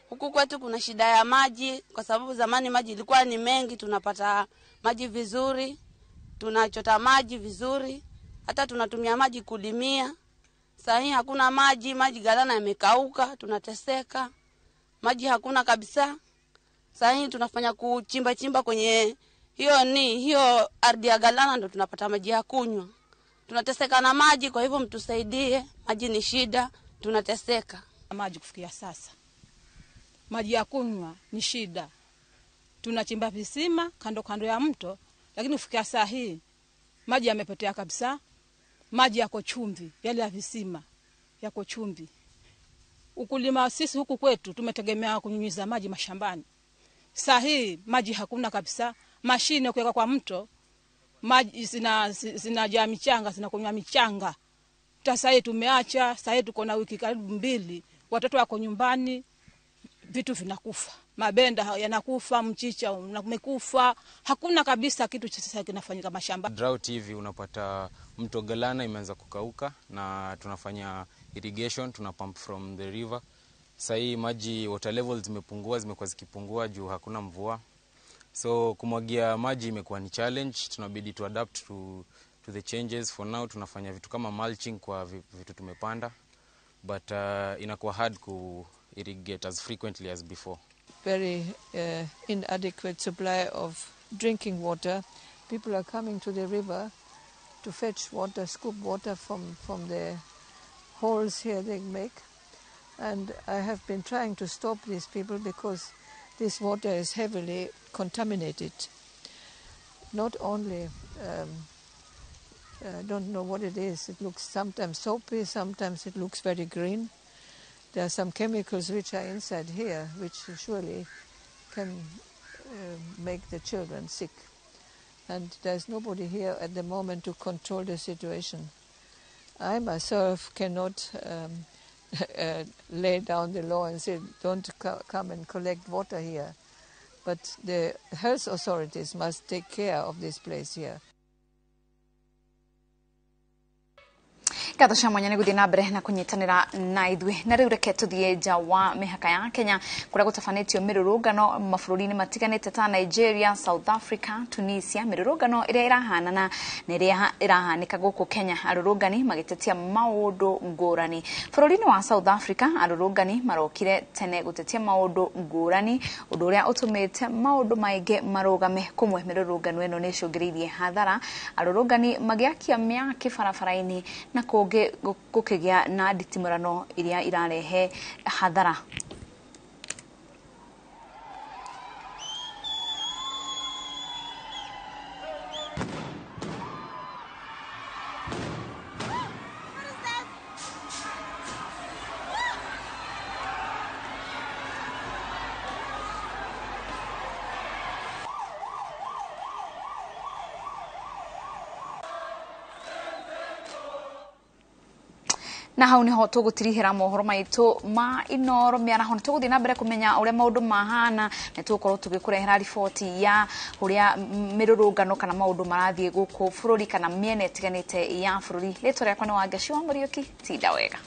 Huku kwetu kuna shida ya maji kwa sababu zamani maji ilikuwa ni mengi, tunapata maji vizuri, tunachota maji vizuri, hata tunatumia maji kulimia. Sasa hii hakuna maji, maji galana yamekauka, tunateseka. Maji hakuna kabisa. Sasa hii tunafanya kuchimba kwenye hiyo ardhi ya galana ndo tunapata maji ya kunywa. Tunateseka na maji, kwa hivyo mtusaidie, maji ni shida, tunateseka. Maji kufikia sasa, maji ya kunywa ni shida. Tunachimba visima kando ya mto, lakini kufikia saa hii maji yamepotea kabisa. Maji yako chumvi, yale ya visima yako chumvi. Ukulima sisi huku kwetu tumetegemea kunyunyiza maji mashambani. Saa hii maji hakuna kabisa. Mashine kuweka kwa mto, maji zinajaa michanga, zinakunywa michanga. Sasa hii tumeacha, sasa hii tuko na wiki karibu 2, watoto wako nyumbani, vitu vinakufa. Mabenda yanakufa, mchicha umekufa, hakuna kabisa kitu cha sasa kinafanyika mashamba. Drought hivi unapata mto Galana imeanza kukauka na tunafanya irrigation, tunapump from the river. Sasa hii maji water levels zimekuwa zikipungua juu hakuna mvua. So kumwagia maji imekuwa ni challenge, tunabidi to adapt to the changes. For now tunafanya vitu kama mulching kwa vitu tumepanda, but inakuwa hard to irrigate as frequently as before. Very inadequate supply of drinking water. People are coming to the river to fetch water, scoop water from the holes here they make. And I have been trying to stop these people because this water is heavily contaminated. Not only, I don't know what it is. It looks sometimes soapy, sometimes it looks very green. There are some chemicals which are inside here, which surely can make the children sick. And there's nobody here at the moment to control the situation. I myself cannot lay down the law and say, don't come and collect water here. But the health authorities must take care of this place here. Gatho cia mwanya nĩ gũthiĩ na mbere na kũnyitanĩra na ithuĩ. Na rĩu reke tũthiĩ nja wa mĩhaka ya Kenya kũrĩa gũtabanĩtio mĩrũrũngano mabũrũri-inĩ matiganĩte ta Nigeria, South Africa, Tunisia. Mĩrũrũngano ĩrĩa ĩrahanana na ĩrĩa ĩrahanĩka gũkũ Kenya, arũrũngani magĩtetia maũndũ ngũrani. Bũrũri-inĩ wa South Africa, arũrũngani marokire tene gũtetia maũndũ ngũrani, ũndũ ũrĩa ũtũmĩte maũndũ maingĩ marũgame. Kũmwe mĩrũrũngano ĩno nĩ ĩcũngĩrĩirie hathara, arũrũngani magĩakia mĩaki barabara-inĩ na gũkĩgĩa na nditimũrano iria irarehe hathara. na hau niho tugutirihira mohoro maitu ma Inoro miaraho tuguthii na mbere kumenya uria maundu mahana na tukorwo tugikurehera riboti ya uria mirurungano kana maundu marathie guku bururi kana miene itiganite ya bururi. Ritwa riakwa ni Wangeci wa Muriuki, tinda wega.